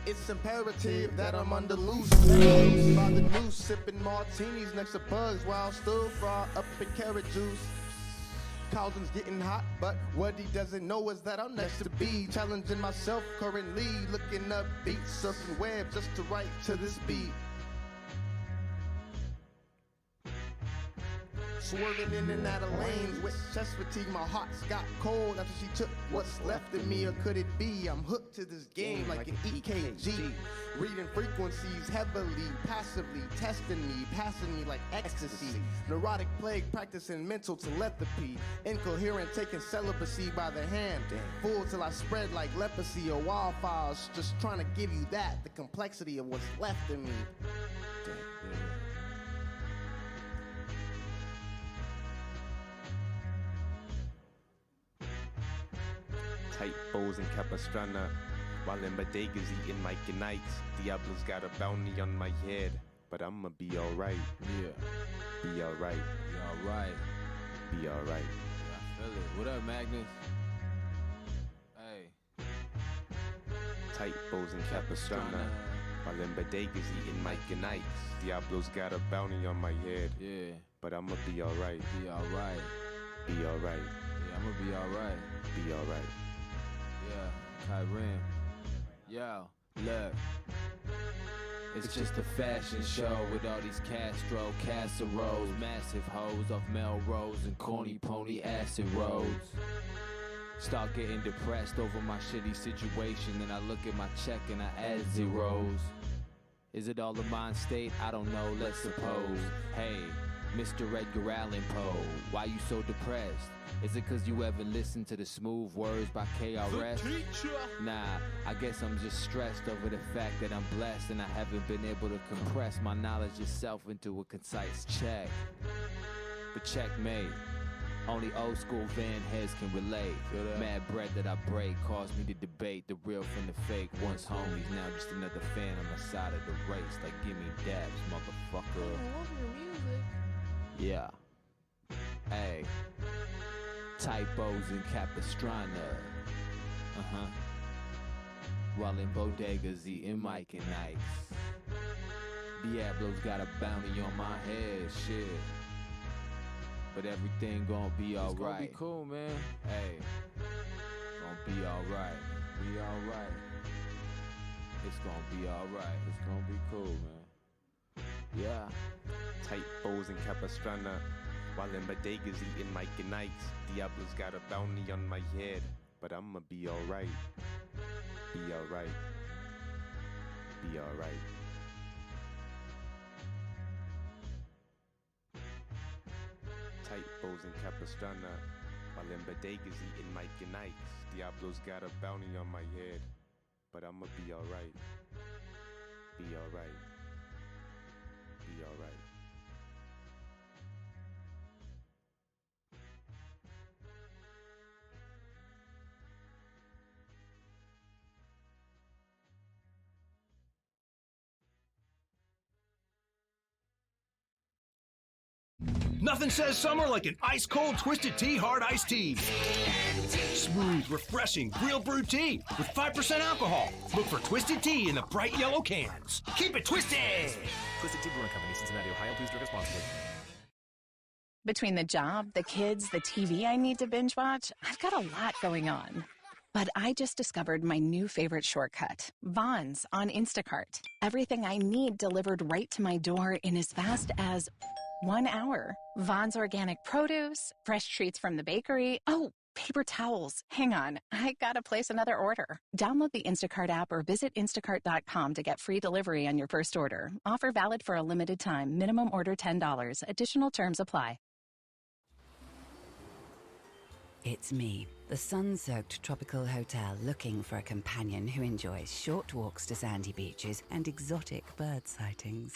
It's imperative that I'm under loose. By the noose, sipping martinis next to bugs while stir fry up in carrot juice. Cauldron's getting hot, but what he doesn't know is that I'm next to be. Challenging myself currently, looking up beats, surfing web just to write to this beat. Swerving in and out of lanes with chest fatigue, my heart's got cold after she took what's left of me. Or could it be I'm hooked to this game like an EKG? Reading frequencies heavily, passively, testing me, passing me like ecstasy. Neurotic plague, practicing mental telepathy. Incoherent, taking celibacy by the hand. Full till I spread like leprosy or wildfires. Just trying to give you that, the complexity of what's left of me. Tight bows and capistrano, while in bodegas eating Mike and Ike's. Diablo's got a bounty on my head, but I'ma be alright. Yeah. Be alright. Be alright. Be alright. Yeah, I feel it. What up, Magnus? Hey. Tight bows and capistrano, while in bodegas eating Mike and Ike's. Diablo's got a bounty on my head. Yeah. But I'ma be alright. Be alright. Be alright. Yeah, I'ma be alright. Be alright. Yeah, Kyren. Yo, look. It's just a fashion show with all these Castro casseroles, massive hoes off Melrose and corny pony acid roads. Start getting depressed over my shitty situation, then I look at my check and I add zeros. Is it all a mind state? I don't know, let's suppose. Hey, Mr. Edgar Allan Poe, why you so depressed? Is it cause you ever listened to the Smooth Words by KRS? Nah, I guess I'm just stressed over the fact that I'm blessed and I haven't been able to compress my knowledge itself into a concise check. But checkmate, only old school Van heads can relate. Mad bread that I break caused me to debate the real from the fake. Once homies, now just another fan on the side of the race. Like give me dabs, motherfucker. I love your music. Yeah. Hey. Typos and Capistrano. Uh-huh. While in bodegas eating Mike and Ike's. Diablo's got a bounty on my head, shit. But everything gon' be alright. It's gonna be cool, man. Hey. Gonna be alright. Be alright. It's gonna be alright. It's gonna be cool, man. Yeah. Tight bows and capistrano, while in bodegas eating Mike and Ike's. Diablo's got a bounty on my head, but I'ma be alright. Be alright. Be alright. Tight bows and capistrano, while in bodegas eating Mike and Ike's. Diablo's got a bounty on my head, but I'ma be alright. Be alright. Be alright. Nothing says summer like an ice-cold Twisted Tea Hard Iced Tea. Smooth, refreshing, real brewed tea with 5% alcohol. Look for Twisted Tea in the bright yellow cans. Keep it twisted! Twisted Tea Brewing Company, Cincinnati, Ohio. Please drink responsibly. Between the job, the kids, the TV I need to binge watch, I've got a lot going on. But I just discovered my new favorite shortcut, Vons on Instacart. Everything I need delivered right to my door in as fast as 1 hour. Vons organic produce, fresh treats from the bakery. Oh, paper towels. Hang on, I gotta place another order. Download the Instacart app or visit instacart.com to get free delivery on your first order. Offer valid for a limited time. Minimum order $10. Additional terms apply. It's me, the sun-soaked tropical hotel, looking for a companion who enjoys short walks to sandy beaches and exotic bird sightings.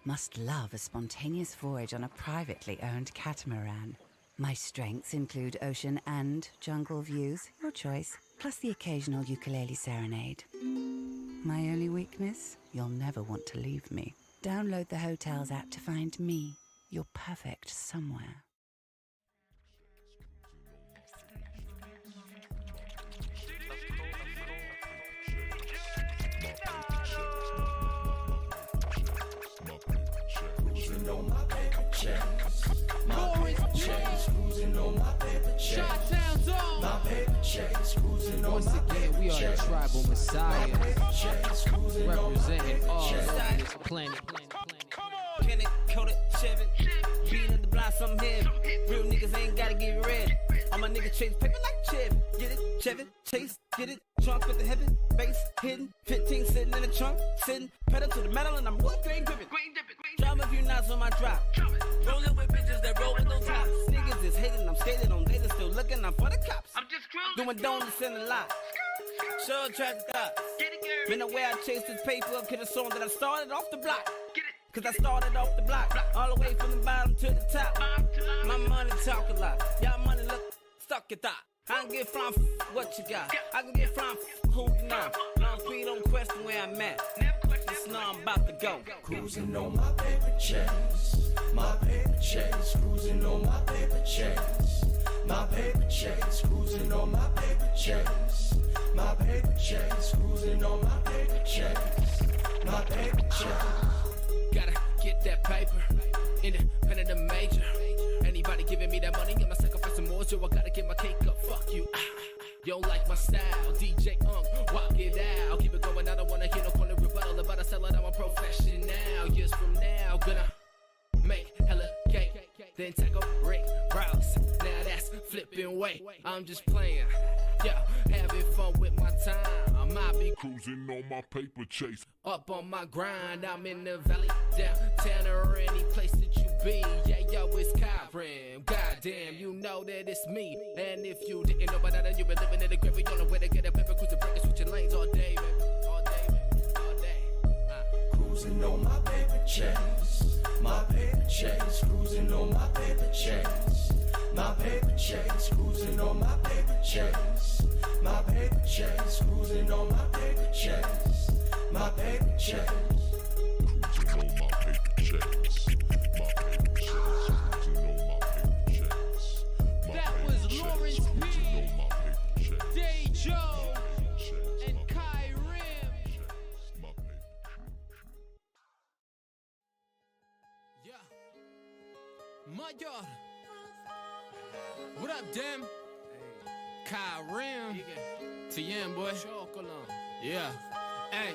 Must love a spontaneous voyage on a privately owned catamaran. My strengths include ocean and jungle views, your choice, plus the occasional ukulele serenade. My only weakness? You'll never want to leave me. Download the hotel's app to find me, your perfect somewhere. chase. My paper chase, cruising on my paper chase. Once again, we are the tribal messiah, representing all of this planet. Panic, coated, Chevy. Beating the blind, some heavy. Real niggas ain't gotta get ready. All my niggas chase paper like Chevy. Get it, Chevy, chase, get it. Trunk with the heavy base hidden. 15 sitting in the trunk, sitting. Pedal to the metal and I'm wood grain gripping. Drop a few knots on my drop. Rolling with bitches that roll with those tops. Niggas is hating, I'm skating on data, still looking, I'm for the cops. I'm just cruising. Doing donuts in the lot. Sure track thoughts. Been the way I chased this paper up to the song that I started off the block. Cause I started off the block, all the way from the bottom to the top. My money talk a lot, y'all money look stuck at that. I can get from what you got, I can get from who you know. Long speed, don't question where I'm at. Just know I'm about to go. Cruising on my paper chase, my paper chase, cruising on my paper chase, my paper chase, cruising on my paper chase, my paper chase, cruising on my paper chase, my paper chase. Gotta get that paper, independent of major. Anybody giving me that money, I'm not sacrificing more, so I gotta get my cake up. Fuck you. You don't like my style, DJ walk it out. Keep it going, I don't wanna hear no corner rebuttal about a sellout. I'm a professional. Years from now, gonna make hella cake, then tackle Rick Rouse. Now that's flipping weight. I'm just playing, yeah, having fun with my time. I might be cruising on my paper chase. Up on my grind, I'm in the valley, downtown, or any place that you be. Yeah, yo, it's Kyron. Goddamn, you know that it's me. And if you didn't know about that, you been living in the grave. We on the way to get a paper cruising, breaking, switching lanes all day, baby. All day, baby. All day. Cruising on my paper chase, my paper chase, cruising on my paper chase, my paper chase, cruising on my paper chase, my paper chase, cruising on my paper chase, my paper chase. Cruising on my paper chase, my paper chase, cruising on my paper chase. That was Lawrence P, Dejo, and Kai Rim. Yeah, my God. What up, Dem? Kai Rim. TM, boy. Yeah. Hey.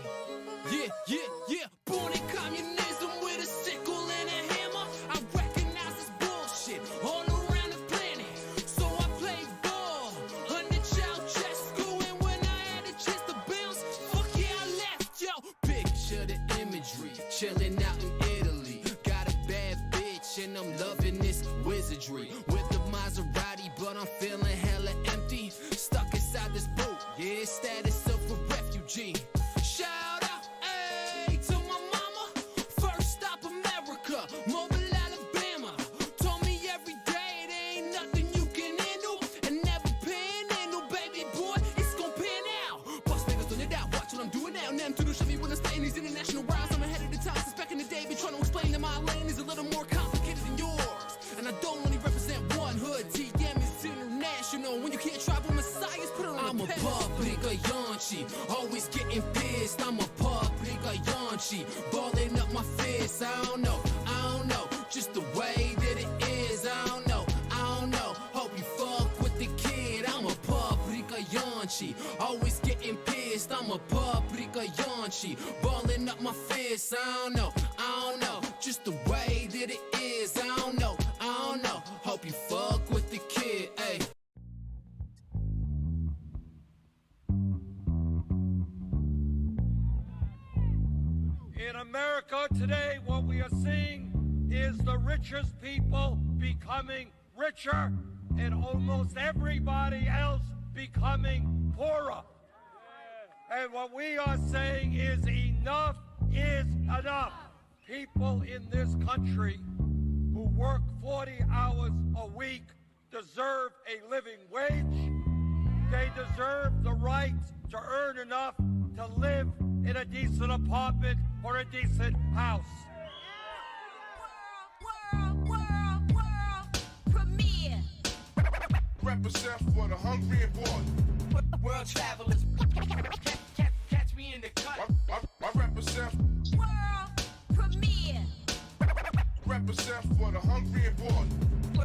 Yeah. Born in communism with a sickle and a hammer. I recognize this bullshit all around the planet. So I played ball under Ceausescu, and when I had a chance to bounce, fuck yeah, I left, yo. Picture the imagery, chilling out in Italy. Got a bad bitch and I'm loving this wizardry. With the Maserati, but I'm feeling hella empty. Stuck inside this boat, yeah, status of a refugee. Shout out, hey, to my mama. First stop America, Mobile, Alabama. Told me every day there ain't nothing you can handle, and never panhandle, baby boy, it's gon' pan out. Boss niggas on it out, watch what I'm doing now. Now I'm to show me when I stay in these international rounds. I'm ahead of the time, since back in the day, been trying to explain that my lane is a little more complicated than yours. And I don't only represent one hood, TM is international. When you can't tribal messiahs, put it on. I'm a publica yanchi, always getting pissed. I'm a publica yanchi, balling up my fist. I don't know, just the way that it is. I don't know, hope you fuck with the kid. I'm a publica yanchi, always getting pissed. I'm a publica yanchi, balling up my fist. I don't know, just the way that it is. I don't know, hope you fuck with the kid, ayy. In America today, what we are seeing is the richest people becoming richer and almost everybody else becoming poorer. And what we are saying is enough is enough. People in this country who work 40 hours a week deserve a living wage. They deserve the right to earn enough to live in a decent apartment or a decent house. World premiere. Represent for the hungry and poor. World travelers, catch me in the cut. I represent. World premiere. Represent for the hungry and poor.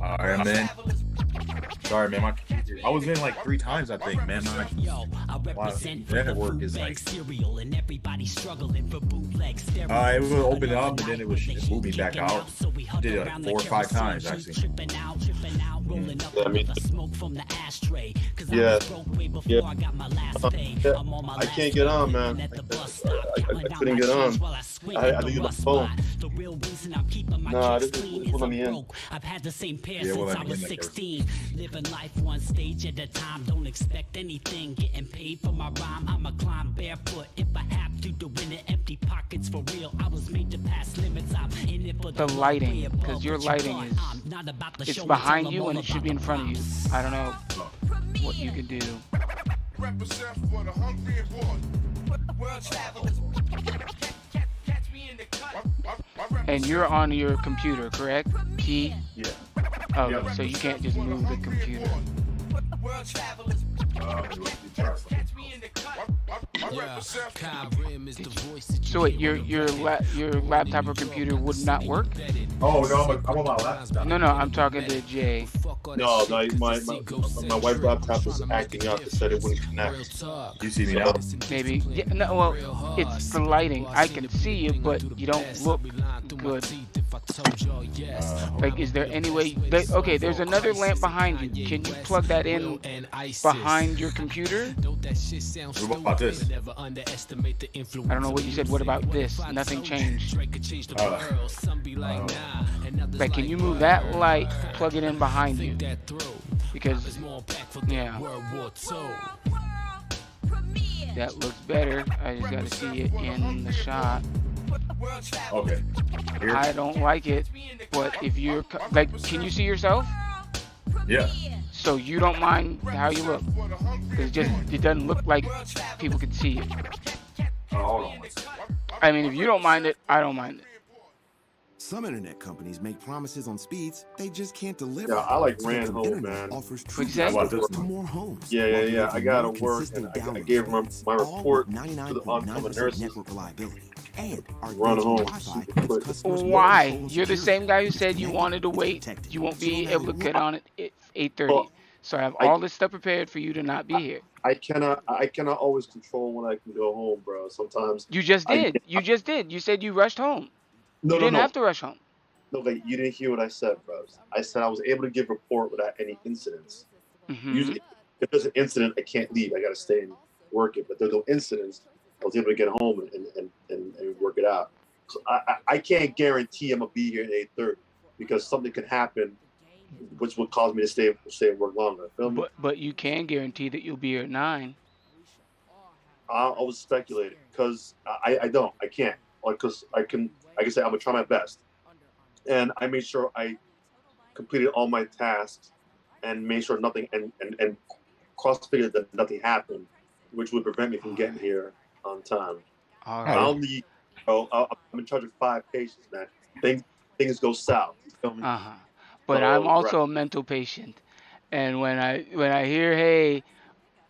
Alright, man. Sorry, man. My computer. I was in like 3 times, I think, man. My network is like. It will open it up and then it moved me back out. Did it like 4 or 5 times actually. Yeah. I can't get on, man. I couldn't get on. I had to use my phone. Nah, this will let me in. I've had the same pair Yeah, since I was 16. Living life one stage at a time. Don't expect anything. Getting paid for my rhyme. I'ma climb barefoot if I have to win it. Empty pockets for real. I was made to pass limits. I'm in it for The lighting, because your lighting is it's behind you and it should be in front of you. I don't know what you can do. And you're on your computer, correct? T? Yeah. Oh, Yep. so you can't just move the computer. So wait, your laptop or computer would not work? Oh no, I'm on my laptop. No, I'm talking to Jay. No, my wife's laptop was acting up. It said it wouldn't connect. You see me now? Maybe. Yeah, no, well, it's the lighting. I can see you, but you don't look good. Like, is there any way? Okay, there's another lamp behind you. Can you plug that in behind your computer? What about this? I don't know what you said. What about this? Nothing changed. Like, can you move that light, plug it in behind you? Because, yeah. That looks better. I just gotta see it in the shot. Okay. Here. I don't like it, but if you're like, can you see yourself? Yeah. So you don't mind how you look? Cause it doesn't look like people can see it. Hold on. I mean, if you don't mind it, I don't mind it. Some internet companies make promises on speeds they just can't deliver. Yeah, I like ran home, man. Offers What'd you say? to more homes. Yeah. I gotta work, and I gave my report to the oncoming nurses. Network reliability. And Run home. Why? You're the same guy who said you wanted to wait. You won't be able to get on it at 8:30. So I have all this stuff prepared for you to not be here. I cannot always control when I can go home, bro. Sometimes you just did. You said you rushed home. You didn't have to rush home. No, like, you didn't hear what I said, bro. I said I was able to give report without any incidents. Mm-hmm. Usually, if there's an incident, I can't leave. I gotta stay and work it. But there's no incidents. I was able to get home and work it out. So I can't guarantee I'm gonna be here at 8:30 because something could happen, which would cause me to stay and work longer. Feel me? But you can guarantee that you'll be here at 9. I was speculating because I can't, like, because I can. Like I said, I'm gonna try my best, and I made sure I completed all my tasks and made sure nothing and cross-figured that nothing happened, which would prevent me from getting here on time. All right. I'm in charge of 5 patients, man. Things go south. You feel me? But I'm also a mental patient, and when I hear, hey,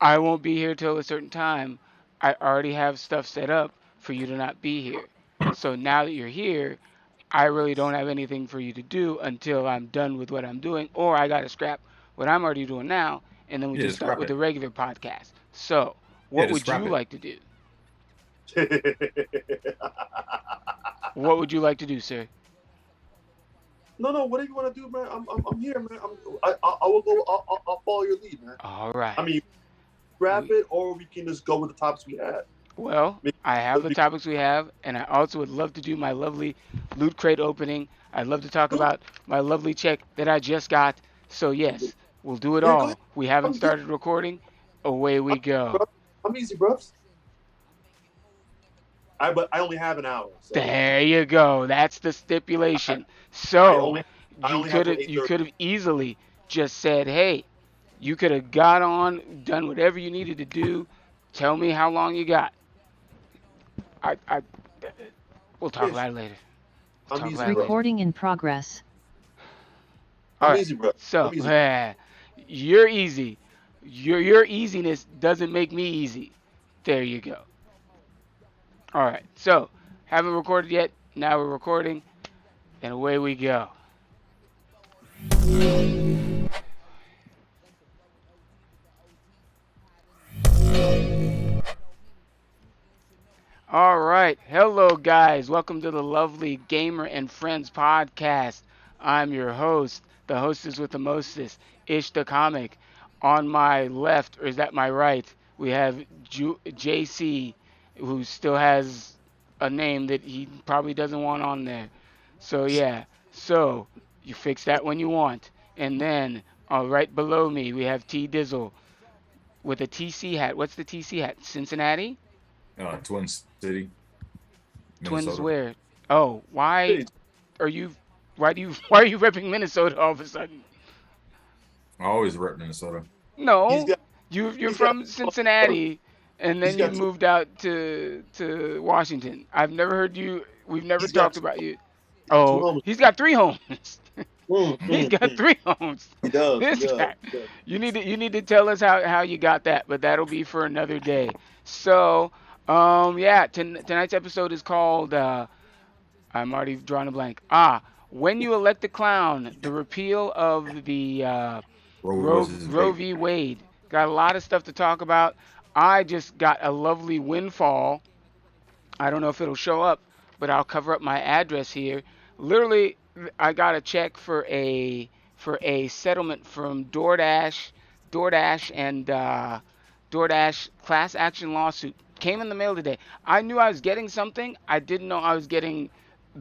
I won't be here till a certain time, I already have stuff set up for you to not be here. So now that you're here, I really don't have anything for you to do until I'm done with what I'm doing, or I got to scrap what I'm already doing now, and then we just start with the regular podcast. So, what would you like to do? What would you like to do, sir? No. What do you want to do, man? I'm here, man. I will go. I'll follow your lead, man. All right. I mean, grab it, or we can just go with the topics we had. Well, I have the topics we have, and I also would love to do my lovely Loot Crate opening. I'd love to talk about my lovely check that I just got. So, yes, we'll do it all. We haven't started recording. Away we go. I'm easy, bros. But I only have an hour. So. There you go. That's the stipulation. So, you could have easily just said, hey, you could have got on, done whatever you needed to do. Tell me how long you got. We'll talk about it later. Recording in progress. All right. Easy, bro. So, you're easy. Your easiness doesn't make me easy. There you go. All right. So, haven't recorded yet. Now we're recording, and away we go. All right. Hello, guys. Welcome to the lovely Gamer and Friends podcast. I'm your host, the hostess with the mostest, Ish the Comic. On my left, or is that my right, we have JC, who still has a name that he probably doesn't want on there. So, yeah. So, you fix that when you want. And then, right below me, we have T Dizzle with a TC hat. What's the TC hat? Cincinnati? Twin City, Twins Minnesota. where? Oh, why are you? Why do you? Why are you repping Minnesota all of a sudden? I always rep Minnesota. No, you're from Cincinnati, and then you moved out to Washington. I've never heard you. We've never talked about you. Oh, he's got 3 homes. He's got 3 homes. He does. This guy. You need to tell us how you got that, but that'll be for another day. So, yeah, tonight's episode is called. I'm already drawing a blank. When you elect a clown, the repeal of the Roe v. Wade. Got a lot of stuff to talk about. I just got a lovely windfall. I don't know if it'll show up, but I'll cover up my address here. Literally, I got a check for a settlement from DoorDash and DoorDash class action lawsuit. Came in the mail today. I knew I was getting something. I didn't know I was getting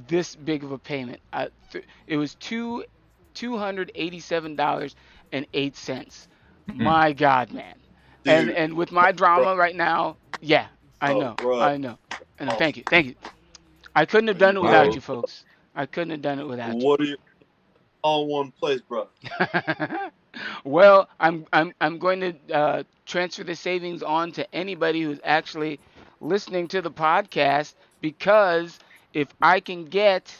this big of a payment. It was $287.08. My God, man. And with my drama right now, yeah, I know. And thank you. I couldn't have done it without you folks. I couldn't have done it without you. What are you all in one place, bro? Well, I'm going to transfer the savings on to anybody who's actually listening to the podcast, because if I can get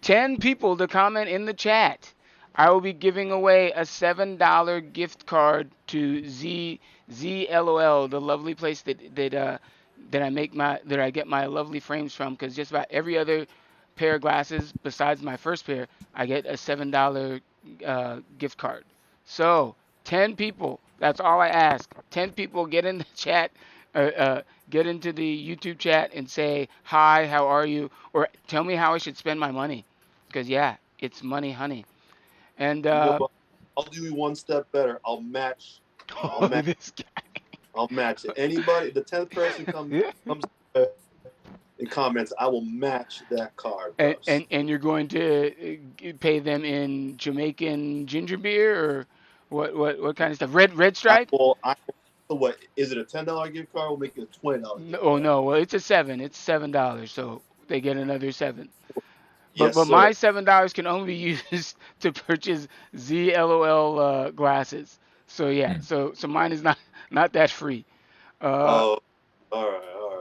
10 people to comment in the chat, I will be giving away a $7 gift card to ZLOL, the lovely place that I get my lovely frames from, because just about every other pair of glasses besides my first pair, I get a $7 gift card. So 10 people, that's all I ask. 10 people get in the chat, get into the YouTube chat and say, hi, how are you? Or tell me how I should spend my money. Because, yeah, it's money, honey. And I'll do you one step better. I'll match this guy. I'll match it. Anybody, the 10th person comes in comments, I will match that card. And you're going to pay them in Jamaican ginger beer, or what kind of stuff? Red Stripe? What is it? A $10 gift card? We'll make it a $20. No. Well, it's a $7. It's $7, so they get another $7. Yes, but my $7 can only be used to purchase ZLOL glasses. So yeah, so mine is not that free. All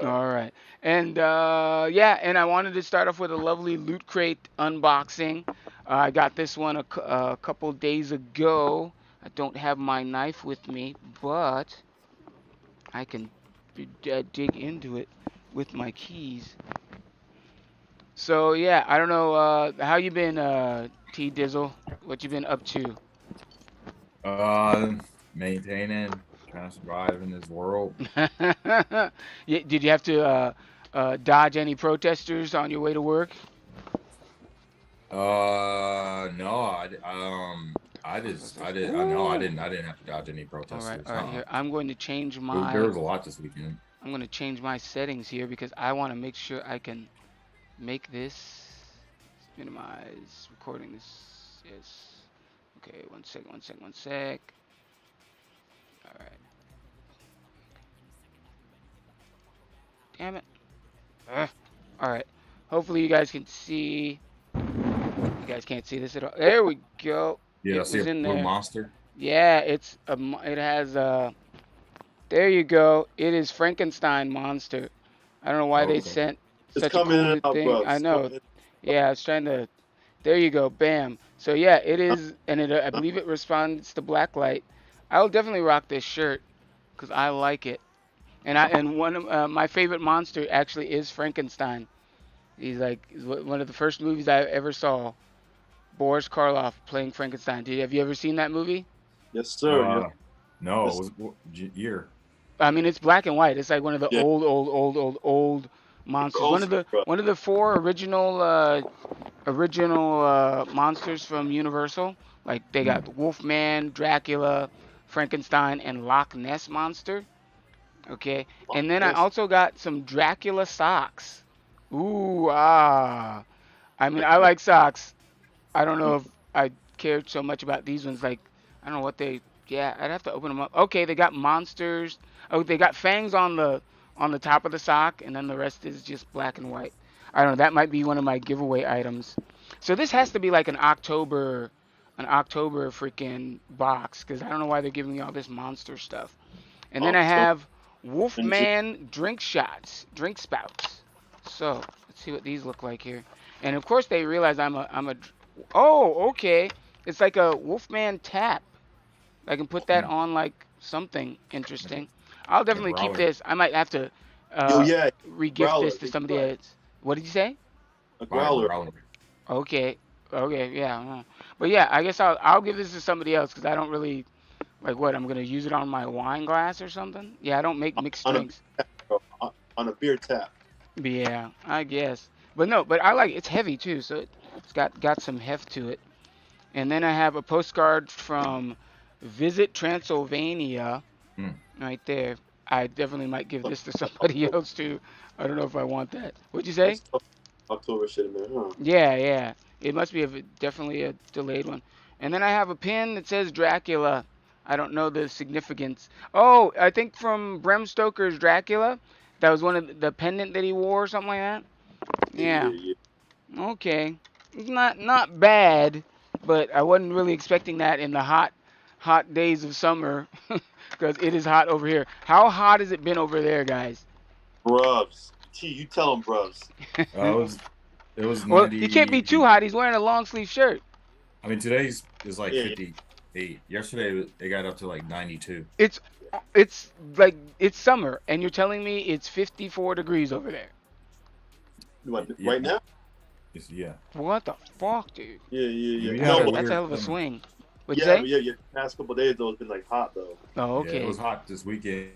right. And yeah, and I wanted to start off with a lovely Loot Crate unboxing. I got this one a couple days ago. I don't have my knife with me, but I can dig into it with my keys. So yeah, I don't know how you been, T Dizzle. What you been up to? Maintaining, trying to survive in this world. Did you have to dodge any protesters on your way to work? No, I didn't have to dodge any protesters. All right. Here, I'm going to change my. There was a lot this weekend. I'm going to change my settings here because I want to make sure I can make this minimize recording. This is okay. One sec. All right. Damn it. All right. Hopefully you guys can see. You guys can't see this at all. There we go. Yeah, see a blue monster. Yeah, it has there you go. It is Frankenstein monster. I don't know why they sent such a cool thing. I know. Yeah, I was trying to. There you go. Bam. So yeah, it is, and I believe it responds to black light. I will definitely rock this shirt because I like it. And one of my favorite monster actually is Frankenstein. He's one of the first movies I ever saw. Boris Karloff playing Frankenstein. Have you ever seen that movie? Yes, sir. No, it was year. I mean, it's black and white. It's like one of the Yeah. old monsters. Old bro. One of the four original monsters from Universal. Like they got Wolfman, Dracula, Frankenstein, and Loch Ness monster. Okay, and then I also got some Dracula socks. Ooh ah. I mean, I like socks. I don't know if I cared so much about these ones. Like, I don't know what they. Yeah, I'd have to open them up. Okay, they got monsters. Oh, they got fangs on the top of the sock, and then the rest is just black and white. I don't know. That might be one of my giveaway items. So this has to be like an October freaking box, because I don't know why they're giving me all this monster stuff. And then I have Wolfman drink spouts. So let's see what these look like here. And of course they realize I'm a. Oh, okay. It's like a Wolfman tap. I can put that on like something interesting. I'll definitely keep this. I might have to re-gift this to somebody else. What did you say? A growler. Okay. Okay. Yeah. But yeah, I guess I'll give this to somebody else because I don't really like what I'm gonna use it on my wine glass or something. Yeah, I don't make mixed drinks. On a beer tap. Yeah, I guess. But no, but I like it. It's heavy too, so it's got some heft to it. And then I have a postcard from Visit Transylvania right there. I definitely might give this to somebody else too. I don't know if I want that. What'd you say? October shit in there, huh? Yeah. It must be definitely a delayed one. And then I have a pin that says Dracula. I don't know the significance. Oh, I think from Bram Stoker's Dracula. That was one of the pendant that he wore or something like that. Yeah. Okay. It's not bad, but I wasn't really expecting that in the hot days of summer because it is hot over here. How hot has it been over there, guys? Brubs. T, you tell him, brubs. It was 90. Well, he can't be too hot. He's wearing a long sleeve shirt. I mean, today's is like 58. Yesterday it got up to like 92. It's like it's summer, and you're telling me it's 54 degrees over there. What, right now? Yeah. What the fuck, dude? Yeah. That's a hell of a swing. What'd you say? Yeah. Past couple of days though, it's been like hot though. Oh, okay. Yeah, it was hot this weekend.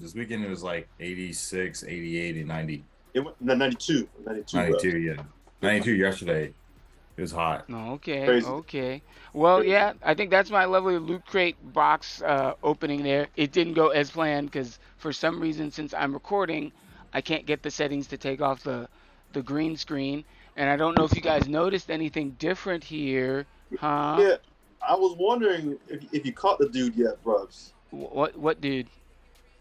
This weekend it was like 86, 88, and 90. It went 92. 92, yeah. 92 yesterday. It was hot. Okay. Crazy. Okay. Well, yeah, I think that's my lovely Loot Crate box opening there. It didn't go as planned because for some reason, since I'm recording, I can't get the settings to take off the green screen. And I don't know if you guys noticed anything different here, huh? Yeah, I was wondering if you caught the dude yet, brubs. What dude?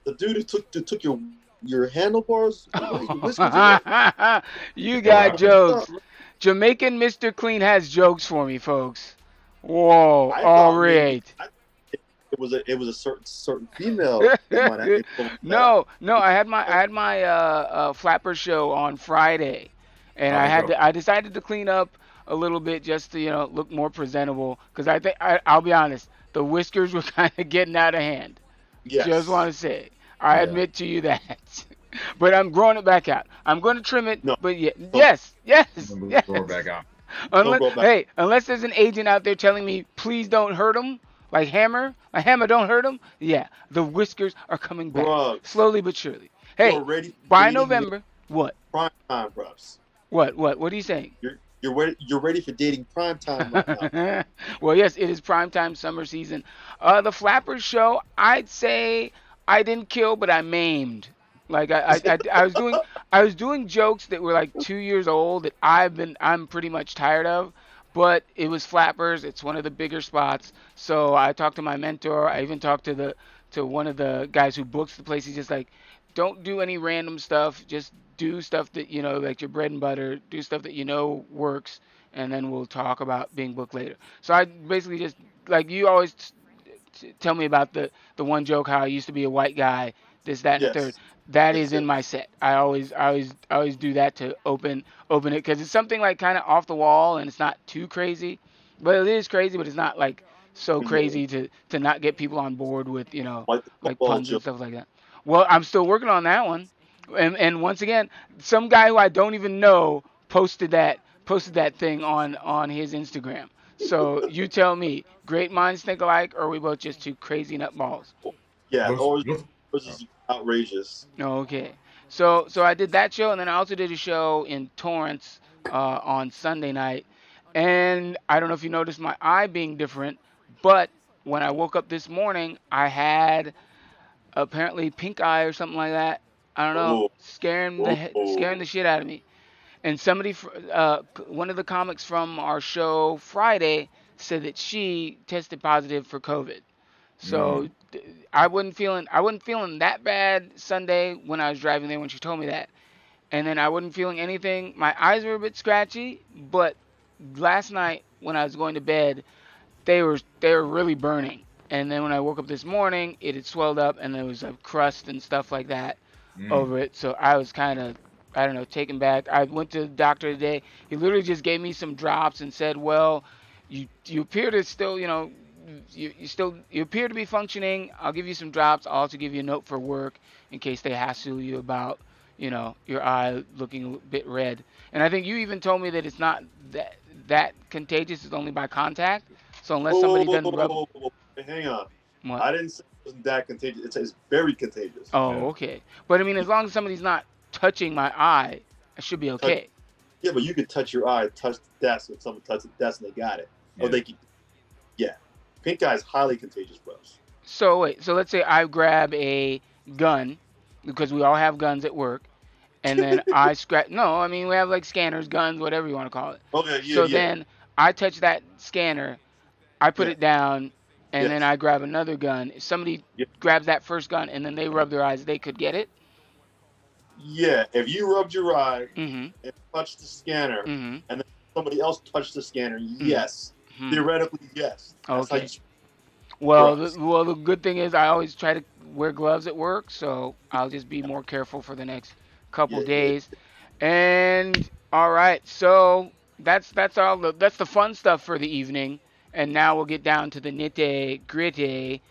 The dude who took your handlebars. You got jokes. Jamaican Mr. Clean has jokes for me, folks. Whoa! All right. It was a certain female. No. I had my flapper show on Friday, and I decided to clean up a little bit just to look more presentable because I think I'll be honest, the whiskers were kind of getting out of hand. Yes. Just want to say, I admit to you that. But I'm growing it back out. I'm going to trim it. No. But yes. Grow it back out. Unless there's an agent out there telling me, please don't hurt him, like Hammer. Like Hammer, don't hurt him. Yeah, the whiskers are coming back. Bruh. Slowly but surely. Hey, by November. What? Prime time, bros. What are you saying? You're ready for dating prime time right now. Well, yes, it is prime time summer season. The Flappers show, I'd say I didn't kill, but I maimed. Like I was doing jokes that were like 2 years old that I'm pretty much tired of, but it was Flappers. It's one of the bigger spots. So I talked to my mentor. I even talked to one of the guys who books the place. He's just like, don't do any random stuff. Just do stuff that like your bread and butter. Do stuff that works, and then we'll talk about being booked later. So I basically just like you always tell me about the one joke how I used to be a white guy. This, that, and the third. That is in my set. I always do that to open it because it's something like kind of off the wall and it's not too crazy, but it is crazy. But it's not like so crazy to not get people on board with like puns and stuff like that. Well, I'm still working on that one, and once again, some guy who I don't even know posted that thing on his Instagram. So you tell me, great minds think alike, or are we both just two crazy nutballs? Yeah, outrageous. Okay. So I did that show, and then I also did a show in Torrance on Sunday night. And I don't know if you noticed my eye being different, but when I woke up this morning, I had apparently pink eye or something like that. I don't know, Oh, scaring the shit out of me. And somebody, one of the comics from our show Friday said that she tested positive for COVID. So I wasn't feeling that bad Sunday when I was driving there when she told me that. And then I wasn't feeling anything. My eyes were a bit scratchy, but last night when I was going to bed, they were really burning. And then when I woke up this morning, it had swelled up and there was a crust and stuff like that over it. So I was kind of, I don't know, taken back. I went to the doctor today. He literally just gave me some drops and said, "Well, you appear to still, you appear to be functioning. I'll give you some drops. I'll also give you a note for work in case they hassle you about, your eye looking a bit red." And I think you even told me that it's not that contagious. It's only by contact. So unless somebody doesn't rub. Hang on. What? I didn't say it wasn't that contagious. It's very contagious. Oh, okay. But I mean, as long as somebody's not touching my eye, I should be okay. Yeah, but you could touch your eye, touch the desk, if someone touches the desk and they got it. Yeah. Oh, they can. Yeah. Pink eye is highly contagious, bros. So wait, so let's say I grab a gun, because we all have guns at work, and then I scratch. No, I mean we have like scanners, guns, whatever you want to call it. Okay, yeah, So yeah. then I touch that scanner, I put it down, and then I grab another gun. If somebody grabs that first gun and then they rub their eyes, they could get it. Yeah, if you rubbed your eye Mm-hmm. and touched the scanner, Mm-hmm. and then somebody else touched the scanner, yes. Theoretically, yes. That's how Okay. you Well, the good thing is I always try to wear gloves at work, so I'll just be more careful for the next couple days. And all right, so that's the fun stuff for the evening. And now we'll get down to the nitty gritty.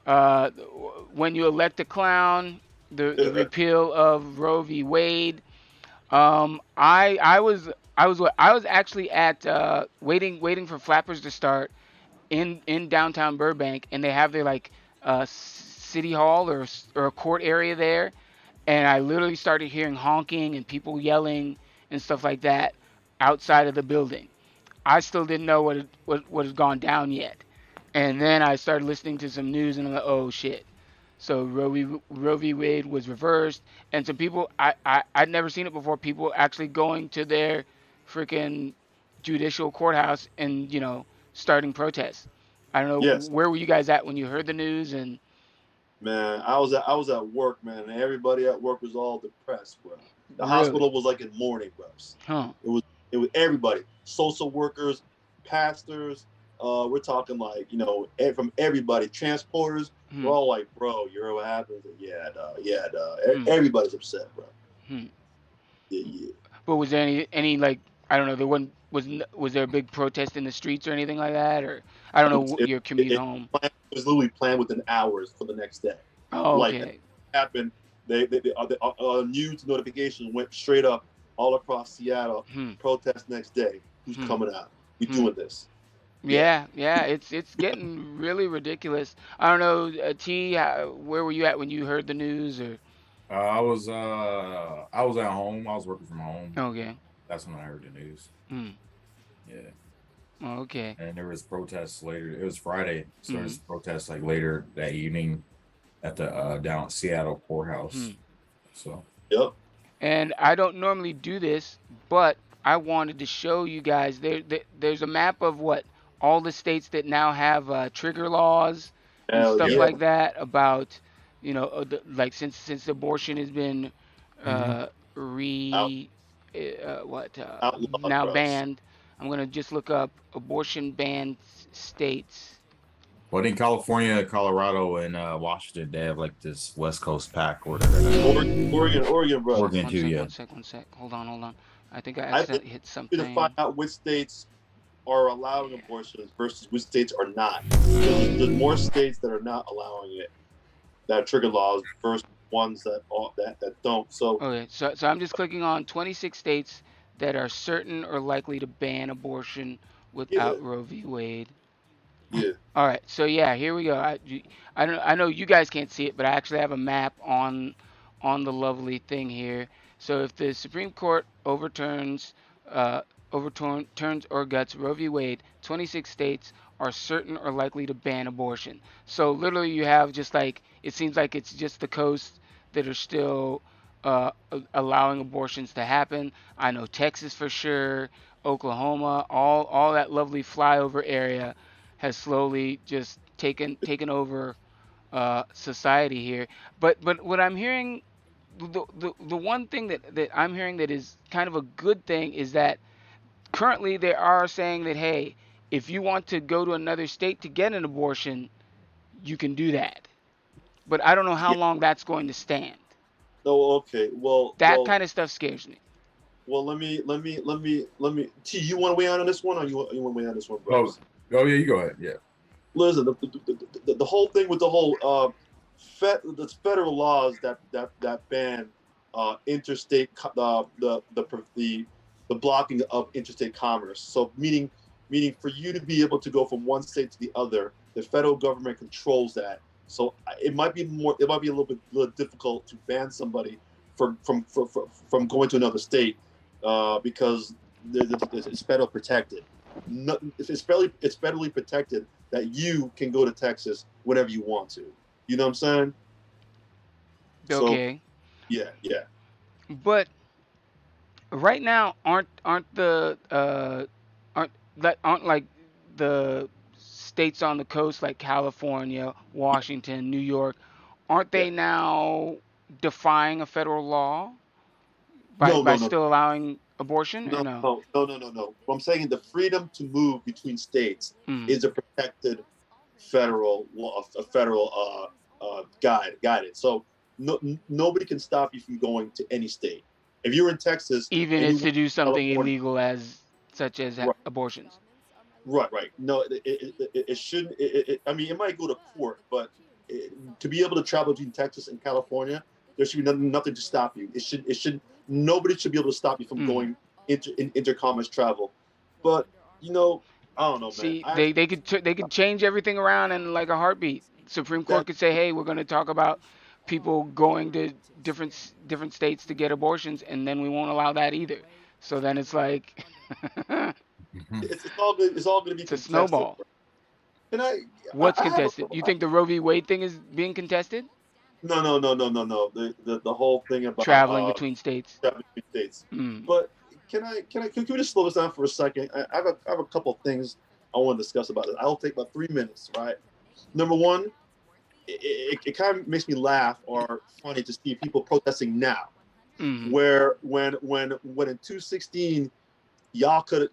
When you elect a clown, the repeal of Roe v. Wade. I was actually at waiting for Flappers to start in downtown Burbank, and they have their like city hall or a court area there, and I literally started hearing honking and people yelling and stuff like that outside of the building. I still didn't know what had gone down yet, and then I started listening to some news, and I'm like, oh shit. So Roe v. Wade was reversed, and some people I'd never seen it before. People actually going to their freaking judicial courthouse and starting protests. I don't know. Yes. Where were you guys at when you heard the news? And Man, I was at work, man, and everybody at work was all depressed, bro. The Really? hospital was like in mourning, bro. Huh. It was everybody, social workers, pastors. We're talking like from everybody, transporters. We're all like, bro, you know what happened? Yeah, everybody's upset, bro. Yeah. But was there any like, I don't know, there was there a big protest in the streets or anything like that, or I don't know your commute home? It was literally planned within hours for the next day. Oh, Like okay. happened. The news notification went straight up all across Seattle. Protest next day. Who's coming out? We doing this. Yeah, it's getting really ridiculous. I don't know, T, where were you at when you heard the news? Or I was at home. I was working from home. Okay. That's when I heard the news. Yeah. Okay. And there was protests later. It was Friday, so there was protests like later that evening at the down Seattle courthouse. So. Yep. And I don't normally do this, but I wanted to show you guys. There's a map of all the states that now have trigger laws and stuff like that about, like since abortion has been now banned. I'm gonna just look up abortion banned states. Well, in California, Colorado, and Washington, they have like this West Coast pack or whatever. Oregon, bro. Oregon too, yeah. One sec. Hold on. I think I accidentally hit something. To find out which states are allowing abortions versus which states are not. There's more states that are not allowing it, that are trigger laws, versus ones that don't. So okay, so I'm just clicking on 26 states that are certain or likely to ban abortion without Roe v. Wade. Yeah. All right, so yeah, here we go. I know you guys can't see it, but I actually have a map on the lovely thing here. So if the Supreme Court uh, overturns or guts Roe v. Wade, 26 states are certain or likely to ban abortion. So literally, you have just like it seems like it's just the coast that are still allowing abortions to happen. I know Texas for sure, Oklahoma, all that lovely flyover area has slowly just taken over society here. But what I'm hearing, the one thing that I'm hearing that is kind of a good thing is that currently they are saying that hey, if you want to go to another state to get an abortion, you can do that. But I don't know how Yeah. long that's going to stand. No. Okay. Well. That Well. kind of stuff scares me. Well. Let me. T, you want to weigh in on this one, or you want to weigh in on this one, bro? Oh yeah, you go ahead. Yeah. Listen, the whole thing with the whole the federal laws that ban interstate the blocking of interstate commerce. So meaning for you to be able to go from one state to the other, the federal government controls that. So it might be a little difficult to ban somebody from going to another state because it's federal protected. No, it's federally protected that you can go to Texas whenever you want to. You know what I'm saying? Okay. So, yeah. But right now, aren't like the states on the coast like California, Washington, New York, aren't they now defying a federal law by No. still allowing abortion or no? No. What I'm saying, the freedom to move between states is a protected federal law, a federal guidance. So nobody can stop you from going to any state. If you're in Texas, Even and it's you to do something California, illegal such as abortions. Right. No, it shouldn't. I mean, it might go to court, but to be able to travel between Texas and California, there should be nothing to stop you. It should. Nobody should be able to stop you from going intercommerce travel. But I don't know, man. See, they could change everything around in like a heartbeat. Supreme Court could say, "Hey, we're going to talk about people going to different states to get abortions, and then we won't allow that either." So then it's like it's all good. It's all going to be it's a contested. snowball. And What's contested? You think the Roe v. Wade thing is being contested? No. The whole thing about traveling between states. But can we just slow this down for a second? I have a couple of things I want to discuss about it. I'll take about 3 minutes, right? Number one, it kind of makes me laugh or funny to see people protesting now, where when in 2016 y'all could have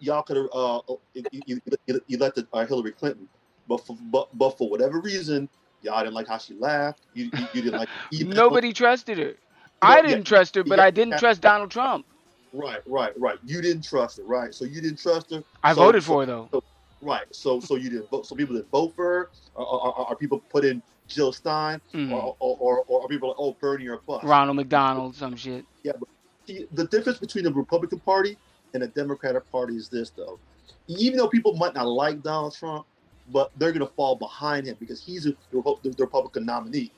elected Hillary Clinton, but for whatever reason y'all didn't like how she laughed. You didn't like Nobody trusted her. I didn't trust her, but I didn't trust Donald Trump. Right. You didn't trust her, right? So you didn't trust her. I voted for her though. Right. So you didn't vote. So people didn't vote for her. Are people put in Jill Stein, or are people like, oh, Bernie or bust? Ronald McDonald, some shit. Yeah, but see, the difference between the Republican Party and the Democratic Party is this, though. Even though people might not like Donald Trump, but they're going to fall behind him because he's the Republican nominee.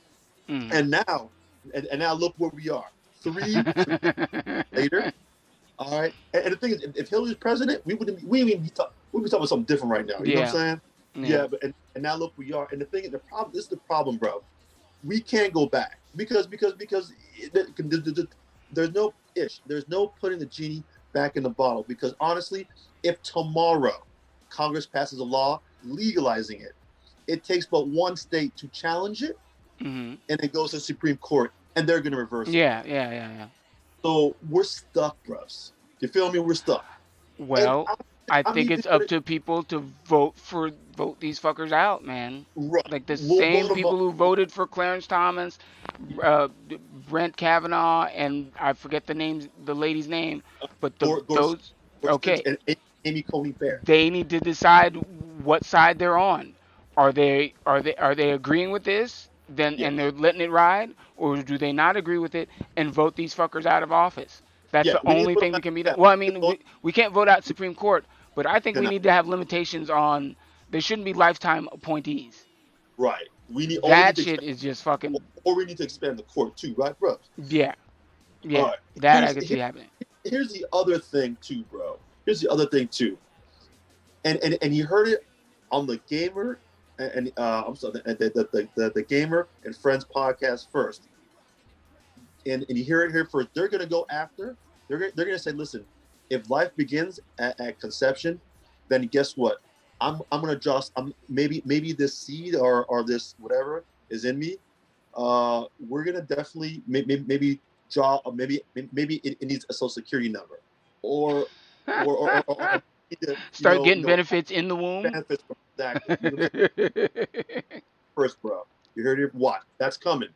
And now look where we are. 3 years later. All right. And the thing is, if Hillary's president, we'd be talking about something different right now. You know what I'm saying? Yeah. But and now look where we are. And the thing is, this is the problem, bro. We can't go back because there's no There's no putting the genie back in the bottle because honestly, if tomorrow Congress passes a law legalizing it, it takes but one state to challenge it, and it goes to the Supreme Court, and they're going to reverse it. Yeah. So we're stuck, bros. You feel me? We're stuck. Well, I think it's up to people to vote these fuckers out, man. Right. Like the same people who voted for Clarence Thomas, Brent Kavanaugh, and I forget the lady's name, but those okay. And Amy Coney Barrett. They need to decide what side they're on. Are they agreeing with this? And they're letting it ride, or do they not agree with it and vote these fuckers out of office? That's the only thing that can be done. Well, I mean, we can't vote out Supreme Court, but I think we need to have limitations on They shouldn't be lifetime appointees. Right. We need that shit is just fucking. Or we need to expand the court too, right, bro? Yeah. Yeah. All right. That I could see happening. Here's the other thing too, bro. Here's the other thing too. And you heard it on the Gamer and I'm sorry, the Gamer and Friends podcast first. And you hear it here first. They're gonna go after. They're gonna say, listen, if life begins at conception, then guess what? I'm gonna just maybe this seed or this whatever is in me. We're gonna definitely maybe draw maybe it needs a social security number or start getting benefits in the womb. Benefits from first, bro. You heard it. What? That's coming.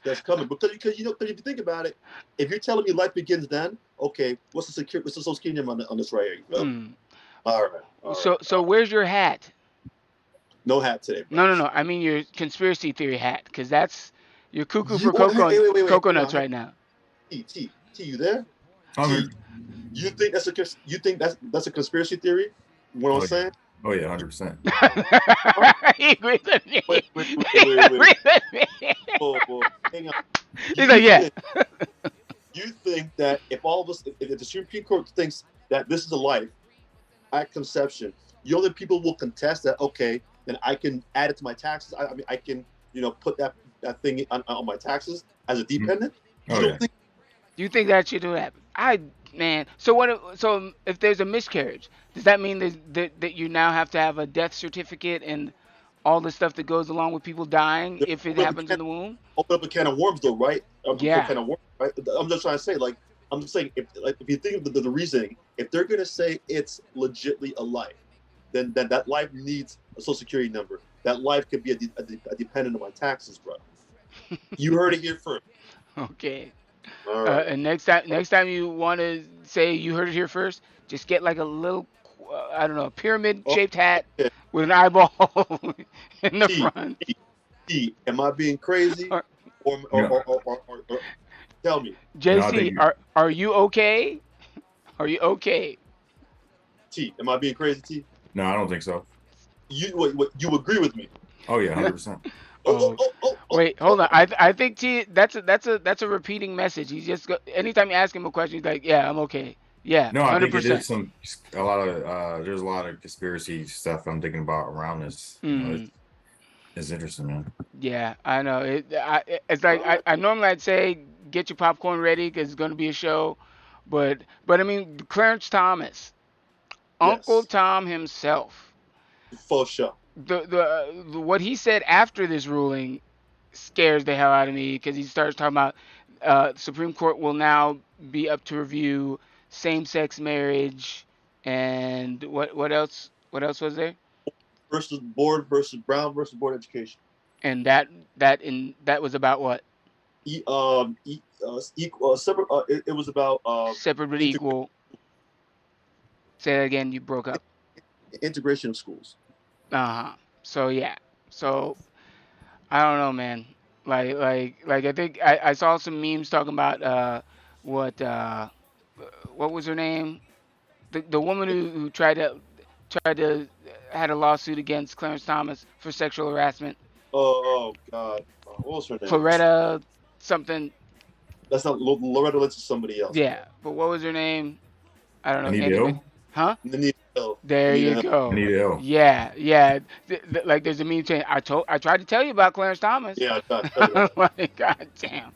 That's coming because if you think about it, if you're telling me life begins then, okay, what's the social security number on this right here? All right. So where's your hat? No hat today. Bro. No. I mean your conspiracy theory hat, because that's you're cuckoo for cocoa nuts right now. T, you there? T, you think that's a conspiracy theory? What I'm saying? Oh yeah, 100%. He agrees with me. Wait. Whoa, hang on. He's like, yeah. You think that if all of us, if the Supreme Court thinks that this is a life at conception, the only people will contest that, okay, then I can add it to my taxes. I mean, I can, put that thing on my taxes as a dependent. You think that should happen? So if there's a miscarriage, does that mean that you now have to have a death certificate and all the stuff that goes along with people dying if it happens in the womb? Open up a can of worms, though, right? Yeah. Can of worms, right? I'm just trying to say, if you think of the reasoning, if they're gonna say it's legitly a life, then that life needs a social security number. That life could be a dependent on my taxes, bro. You heard it here first. Okay. All right. And next time you want to say you heard it here first, just get like a little, a pyramid-shaped hat with an eyeball in the front. Am I being crazy? Or tell me. JC, are you okay? Are you okay? T, am I being crazy, T? No, I don't think so. You agree with me? Oh yeah, 100%. Wait, hold on. I think T, that's a repeating message. He's just anytime you ask him a question, he's like, yeah, I'm okay. Yeah, no, I 100%. think it is there's a lot of conspiracy stuff I'm thinking about around this. It's interesting, man. Yeah, I know. It's like I normally I'd say get your popcorn ready because it's going to be a show, but I mean Clarence Thomas, Uncle Tom himself, full show. The what he said after this ruling scares the hell out of me because he starts talking about Supreme Court will now be up to review same-sex marriage and what else was there? Brown versus board education. And that was about what? Separate. It was about separate but equal. Say that again. You broke up. Integration of schools. So yeah. So I don't know, man. Like I think I saw some memes talking about what was her name? The woman who tried to had a lawsuit against Clarence Thomas for sexual harassment. Oh God. What was her name? Loretta something. That's not Loretta Lynch. Is somebody else. Yeah, but what was her name? I don't know. Anita. Huh? Anita. There you go. Anita. Yeah. Like there's a meme saying, I tried to tell you about Clarence Thomas. Yeah, I like, God damn.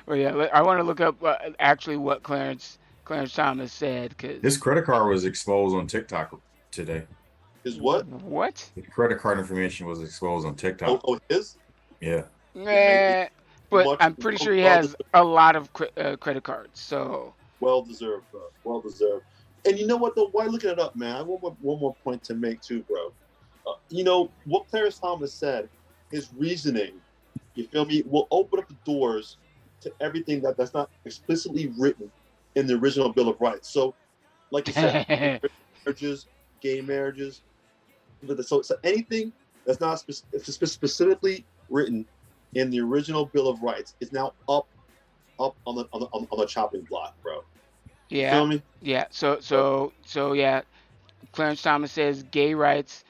Well, yeah, I want to look up actually what Clarence Thomas said because his credit card was exposed on TikTok today. His what? What? His credit card information was exposed on TikTok. Oh, his? Yeah. But I'm pretty sure he has a lot of credit cards. So well deserved, bro. Well deserved. And you know what though? Why looking it up, man? I want one more point to make too, bro. What Clarence Thomas said, his reasoning, you feel me, will open up the doors to everything that's not explicitly written in the original Bill of Rights. So, like you said, marriages, gay marriages, so anything that's not specifically written in the original Bill of Rights is now up on the chopping block, bro. Yeah. You feel me? Yeah. So yeah. Clarence Thomas says gay rights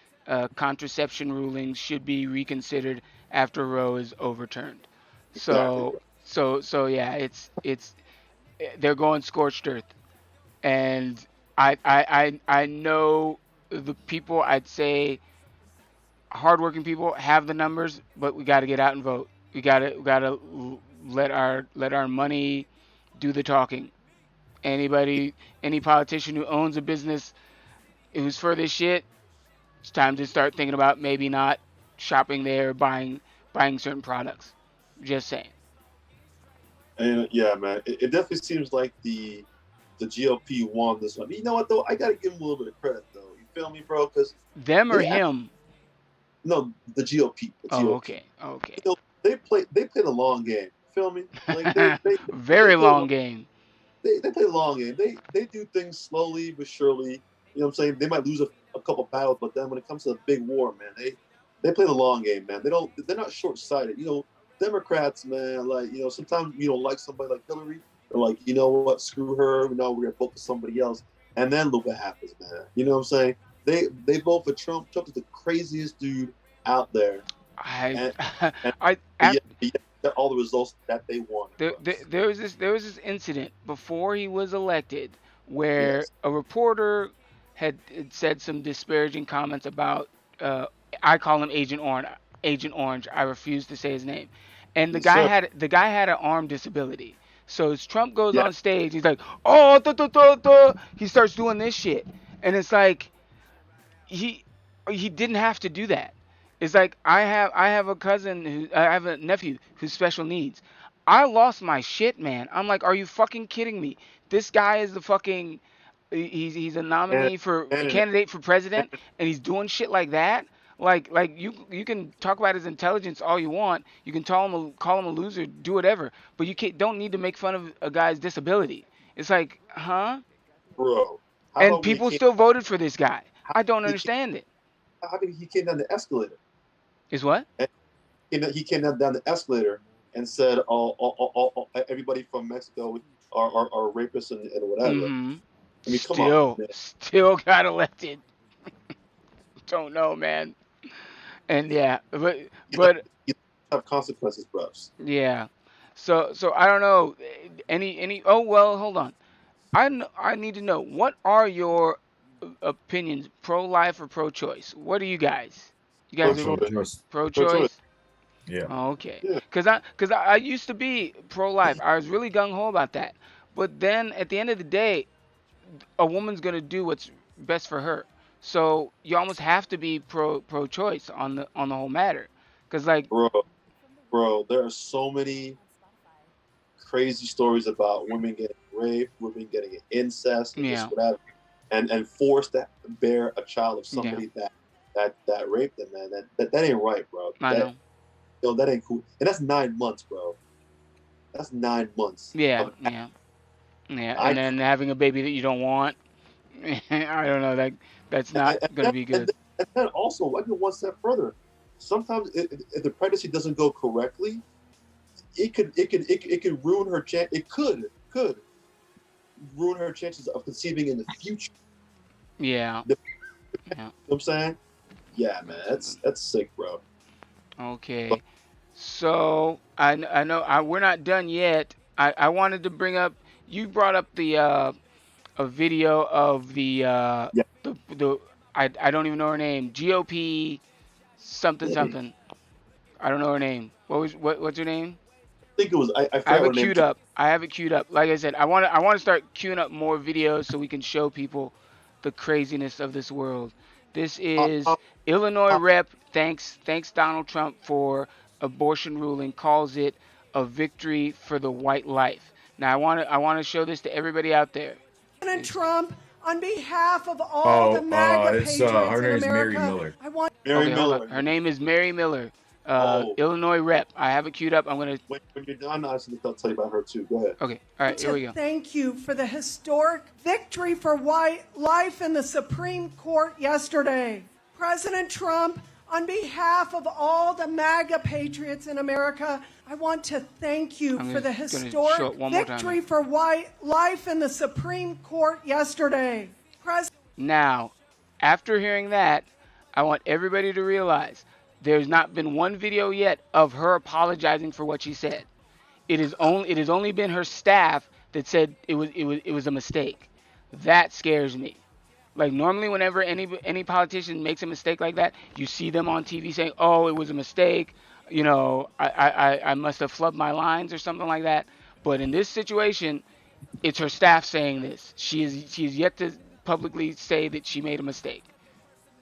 contraception rulings should be reconsidered after Roe is overturned. Exactly. So yeah, it's they're going scorched earth, and I know the people. I'd say hardworking people have the numbers, but we got to get out and vote. We gotta let our money do the talking. Any politician who owns a business who's for this shit, it's time to start thinking about maybe not shopping there, buying certain products. Just saying. And yeah, man, it definitely seems like the GOP won this one. You know what though? I gotta give them a little bit of credit though. You feel me, bro? Because them or him? No, the GOP. Oh, okay. Okay. You know, they play the long game. Feel me? Like they very long game. They play the long game. They do things slowly but surely. You know what I'm saying? They might lose a couple battles, but then when it comes to the big war, man, they play the long game, man. They're not short sighted. You know, Democrats, man, like, you know, sometimes you don't like somebody like Hillary. They're like, you know what, screw her. You know, we're gonna vote for somebody else. And then look what happens, man. You know what I'm saying? They vote for Trump. Trump is the craziest dude out there. All the results that they wanted. There was this incident before he was elected where a reporter had said some disparaging comments about I call him Agent Orange. I refuse to say his name. And the guy had an arm disability. So as Trump goes on stage, he's like, oh, he starts doing this shit. And it's like he didn't have to do that. It's like I have a nephew who's special needs. I lost my shit, man. I'm like, are you fucking kidding me? This guy is the fucking he's a nominee for a candidate for president, and he's doing shit like that. Like you can talk about his intelligence all you want. You can call him a loser, do whatever, but you don't need to make fun of a guy's disability. It's like, huh? Bro. And people still voted for this guy. I don't understand it. How did he came down the escalator? Is what? He came down the escalator and said, "Oh, everybody from Mexico are rapists and whatever." Mm-hmm. I mean, come on, man. Still got elected. Don't know, man. And yeah, but you have consequences, bros. Yeah. So I don't know any. Oh well, hold on. I need to know, what are your opinions, pro-life or pro-choice? What are you guys? You guys are pro-choice? Yeah. Oh, okay. Because I used to be pro-life. I was really gung-ho about that. But then at the end of the day, a woman's gonna do what's best for her. So you almost have to be pro-choice on the whole matter. Because like, bro, there are so many crazy stories about women getting raped, women getting incest, and just whatever, and forced to bear a child of somebody that raped them, man. That ain't right, bro. I know. Yo, that ain't cool. And that's 9 months, bro. That's 9 months. Yeah. And then having a baby that you don't want. I don't know. That's not going to be good. And then also, I go one step further. Sometimes if the pregnancy doesn't go correctly, it could ruin her chance. It could ruin her chances of conceiving in the future. Yeah. You know what I'm saying? Yeah, man, that's sick, bro. Okay. So I know we're not done yet. I wanted to bring up. You brought up the a video of the I don't even know her name. GOP something. I don't know her name. What's her name? I think it was. I have it queued up. I have it queued up. Like I said, I want to start queuing up more videos so we can show people the craziness of this world. This is Illinois Rep. Thanks Donald Trump for abortion ruling. Calls it a victory for the white life. Now I want to show this to everybody out there. President Trump, on behalf of all the MAGA patriots her name in is America, Mary Miller. I want Mary Miller. Her name is Mary Miller. Illinois Rep. I have it queued up. I'm gonna. When you're done, I'll tell you about her too. Go ahead. Okay. All right. Here we go. Thank you for the historic victory for white life in the Supreme Court yesterday. President Trump, on behalf of all the MAGA patriots in America, I want to thank you for the historic victory for white life in the Supreme Court yesterday. Now, after hearing that, I want everybody to realize there's not been one video yet of her apologizing for what she said. It has only been her staff that said it was a mistake. That scares me. Like normally, whenever any politician makes a mistake like that, you see them on TV saying, "Oh, it was a mistake. You know, I must have flubbed my lines or something like that." But in this situation, it's her staff saying this. She is yet to publicly say that she made a mistake.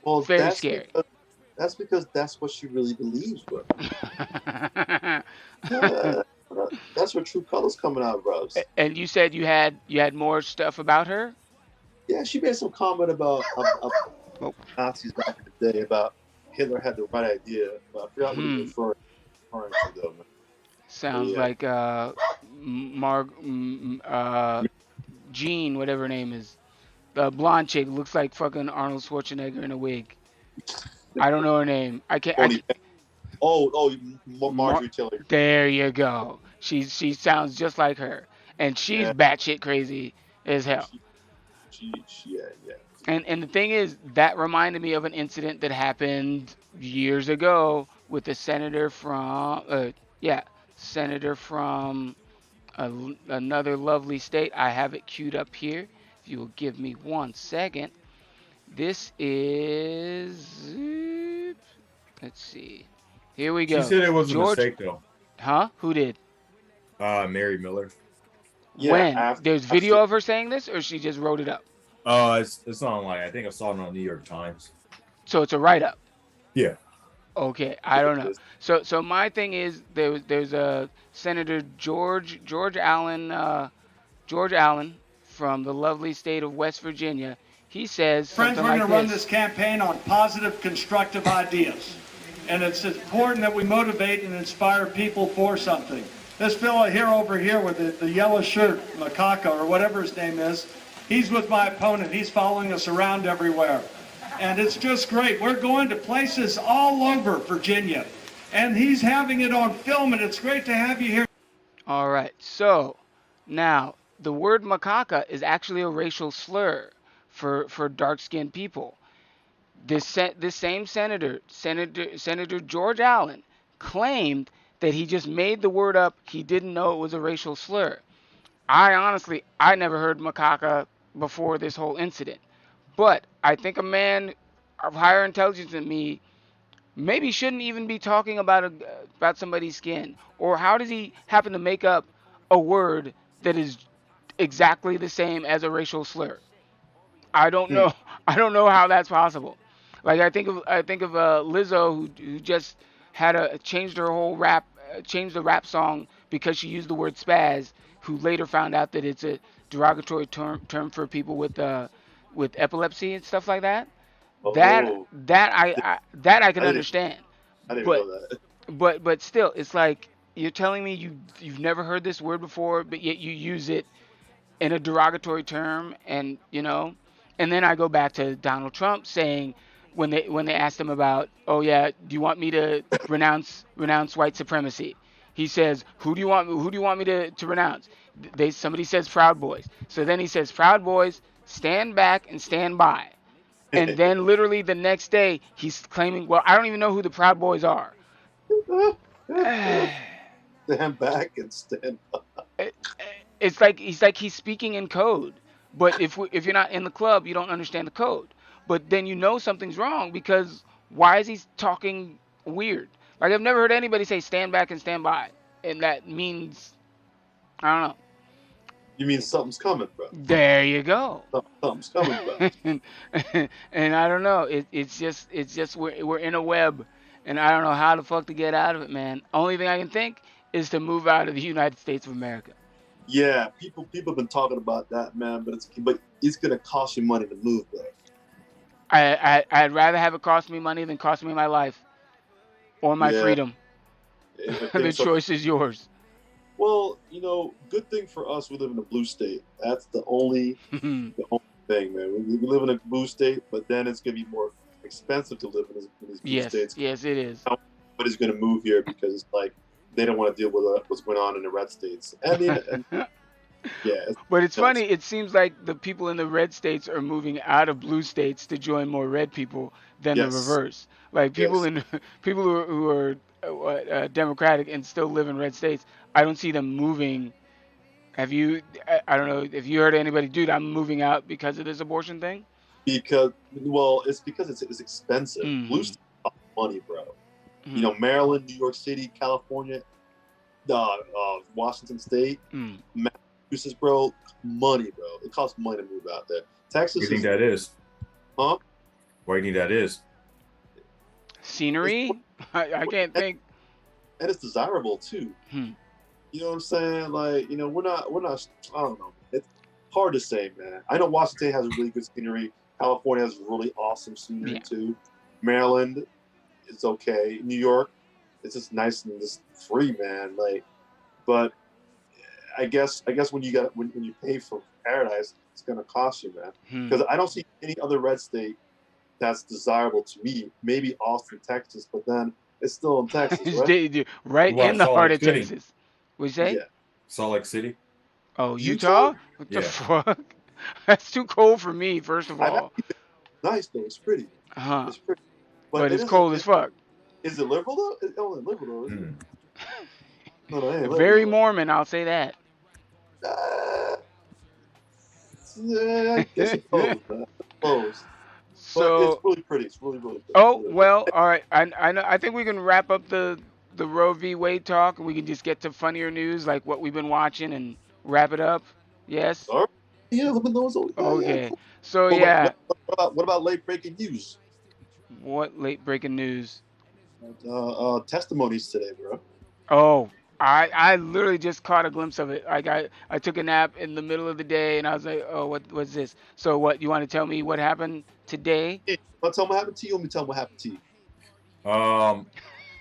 Well, Very scary. That's because that's what she really believes, bro. That's where true colors coming out, bro. And you said you had more stuff about her? Yeah, she made some comment about Nazis back in the day, about Hitler had the right idea, but I forgot what he was referring to, though. Sounds like Jean, whatever her name is. The blonde chick looks like fucking Arnold Schwarzenegger in a wig. I don't know her name. I can't. Marjorie Taylor. There you go. She sounds just like her, and she's batshit crazy as hell. Yeah. And the thing is, that reminded me of an incident that happened years ago with a senator from another lovely state. I have it queued up here. If you will give me 1 second. This is, let's see. Here we go. She said it was a mistake, though. Huh? Who did? Mary Miller. Yeah, when? There's video of her saying this, or she just wrote it up? It's online. I think I saw it on New York Times. So it's a write-up? Yeah. Okay, I don't know. So my thing is, there's a Senator George Allen from the lovely state of West Virginia. He says Friends, something we're like going to run this campaign on positive, constructive ideas. And it's important that we motivate and inspire people for something. This fellow over here with the yellow shirt, Macaca, or whatever his name is, he's with my opponent. He's following us around everywhere. And it's just great. We're going to places all over Virginia. And he's having it on film, and it's great to have you here. All right. So, now, the word macaca is actually a racial slur for dark-skinned people. This same Senator George Allen, claimed that he just made the word up. He didn't know it was a racial slur. I never heard macaca before this whole incident. But I think a man of higher intelligence than me maybe shouldn't even be talking about somebody's skin. Or how does he happen to make up a word that is exactly the same as a racial slur? I don't know. I don't know how that's possible. Like I think of Lizzo who just had changed the rap song because she used the word spaz, who later found out that it's a derogatory term for people with epilepsy and stuff like that. That I can understand. I didn't know that. But still, it's like you're telling me you've never heard this word before, but yet you use it in a derogatory term, and and then I go back to Donald Trump saying when they asked him about, oh yeah, do you want me to renounce white supremacy? He says, who do you want me to renounce? Somebody says Proud Boys. So then he says, Proud Boys, stand back and stand by. And then literally the next day he's claiming, well, I don't even know who the Proud Boys are. Stand back and stand by. It's like he's speaking in code. But if you're not in the club, you don't understand the code. But then you know something's wrong, because why is he talking weird? Like, I've never heard anybody say stand back and stand by. And that means, I don't know. You mean something's coming, bro. There you go. Something's coming, bro. and I don't know. It's just we're in a web, and I don't know how the fuck to get out of it, man. Only thing I can think is to move out of the United States of America. Yeah, people have been talking about that, man. But it's gonna cost you money to move, bro. I'd rather have it cost me money than cost me my life or my freedom. The choice is yours. Well, good thing for us, we live in a blue state. That's the only thing, man. We live in a blue state, but then it's going to be more expensive to live in these blue states. Yes, it is. Nobody's going to move here because it's like they don't want to deal with what's going on in the red states. And Yeah. But it's funny. It seems like the people in the red states are moving out of blue states to join more red people than the Yes. reverse. Like people Yes. in people who are Democratic and still live in red states. I don't see them moving. Have you? I don't know if you heard anybody, dude. I'm moving out because of this abortion thing. Because it's because it's expensive. Blue Mm. states cost money, bro. Mm. You know, Maryland, New York City, California, Washington State, Mm. Massachusetts, bro. Money, bro. It costs money to move out there. Texas. What do you think that is? Huh? Why do you think that is? Scenery? I can't think. And it's desirable too. Hmm. You know what I'm saying? Like, you know, we're not. I don't know. It's hard to say, man. I know Washington has really good scenery. California has really awesome scenery too. Maryland, it's okay. New York, it's just nice and just free, man. Like, but I guess when you pay for paradise, it's gonna cost you, man. Because I don't see any other red state that's desirable to me. Maybe Austin, Texas, but then it's still in Texas, right? Right in the heart of Texas. What'd you say? Yeah. Salt Lake City. Oh, Utah? What the fuck? That's too cold for me. First of all. Nice though. It's pretty. Uh-huh. It's pretty. But it's cold as fuck. Is it liberal though? It's only liberal though, isn't it? No, it ain't liberal. Very Mormon, I'll say that. Yeah, I guess it's close, man. Close. So, but it's really pretty. It's really pretty. Oh, well, all right. I think we can wrap up the Roe v. Wade talk, and we can just get to funnier news, like what we've been watching, and wrap it up. Yes? All right. Yeah, let me know. Okay. Yeah, cool. So, Well, yeah. What about late breaking news? What late breaking news? Testimonies today, bro. Oh, I literally just caught a glimpse of it. Like I took a nap in the middle of the day, and I was like, oh, what's this? So what, you want to tell me what happened today? Yeah, want to tell me what happened to you? Let me tell me what happened to you.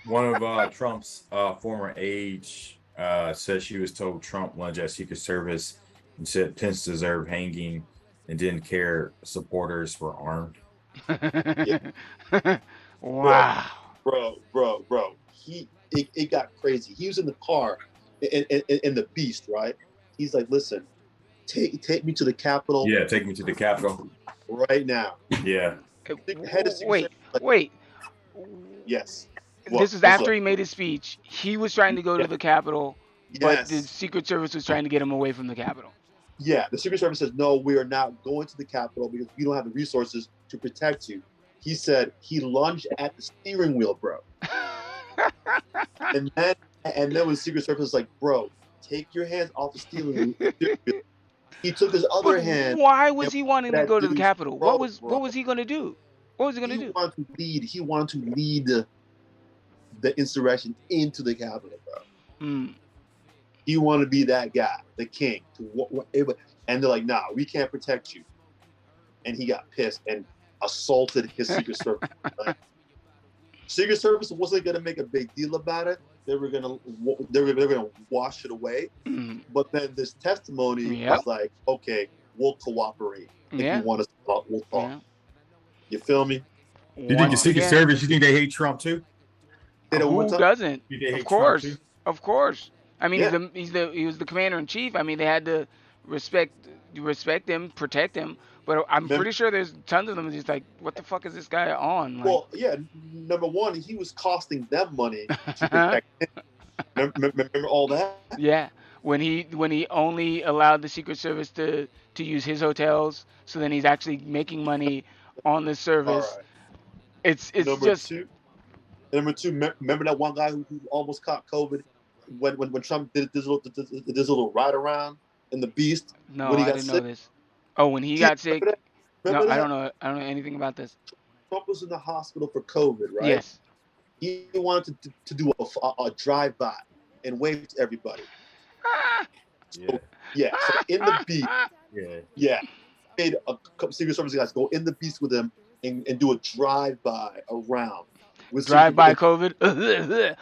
One of Trump's former aides said she was told Trump lunge at Secret Service and said Pence deserved hanging and didn't care supporters were armed. Wow. Bro. It got crazy. He was in the car in the Beast, right? He's like, listen, take me to the Capitol. Yeah, take me to the Capitol. Right now. Yeah. Wait. Yes. This is after he made his speech. He was trying to go to the Capitol, but the Secret Service was trying to get him away from the Capitol. Yeah, the Secret Service says, no, we are not going to the Capitol because we don't have the resources to protect you. He said he lunged at the steering wheel, bro. and then when the Secret Service was like, bro, take your hands off the steering wheel. He took his other hand. Why was he wanting to go to the Capitol? What was he going to do? What was he going to do? He wanted to lead the insurrection into the Capitol, bro. He wanted to be that guy, the king. And they're like, nah, we can't protect you. And he got pissed and assaulted his Secret Service. Secret Service wasn't gonna make a big deal about it. They were gonna wash it away. But then this testimony was like, okay, we'll cooperate. If you want to talk, we'll talk. Yeah. You feel me? You think the Secret Service? You think they hate Trump too? Who doesn't? Of course. I mean, he was the commander in chief. I mean, they had to respect him, protect him. But I'm pretty sure there's tons of them just like, what the fuck is this guy on? Like, well, yeah. Number one, he was costing them money to protect him. Remember all that? Yeah. When he only allowed the Secret Service to use his hotels, so then he's actually making money on the service. Right. It's Number two, remember that one guy who almost caught COVID when Trump did this little ride around in the Beast? No, when he I got didn't sick? know this. Oh, when he got sick? Remember no, that? I don't know anything about this. Trump was in the hospital for COVID, right? Yes. He wanted to do a drive-by and wave to everybody. So in the Beast, made a couple Secret Service guys go in the Beast with him and do a drive-by around. Drive-by COVID?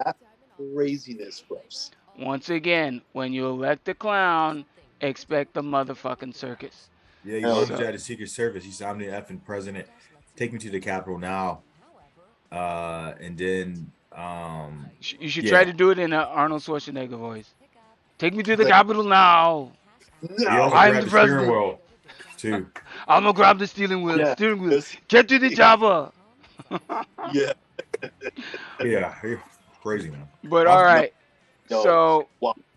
That's craziness, bros. Once again, when you elect a clown, expect the motherfucking circus. Yeah, he lunged at the Secret Service. He said, I'm the effing president. Take me to the Capitol now. And then... you should try to do it in an Arnold Schwarzenegger voice. Take me to the Capitol now. He also I'm grabbed the the steering president. wheel too. I'm gonna grab the steering wheel. Yeah. Steering wheel. Get to the chopper. Yeah. Yeah, crazy man. But all right. Yo, So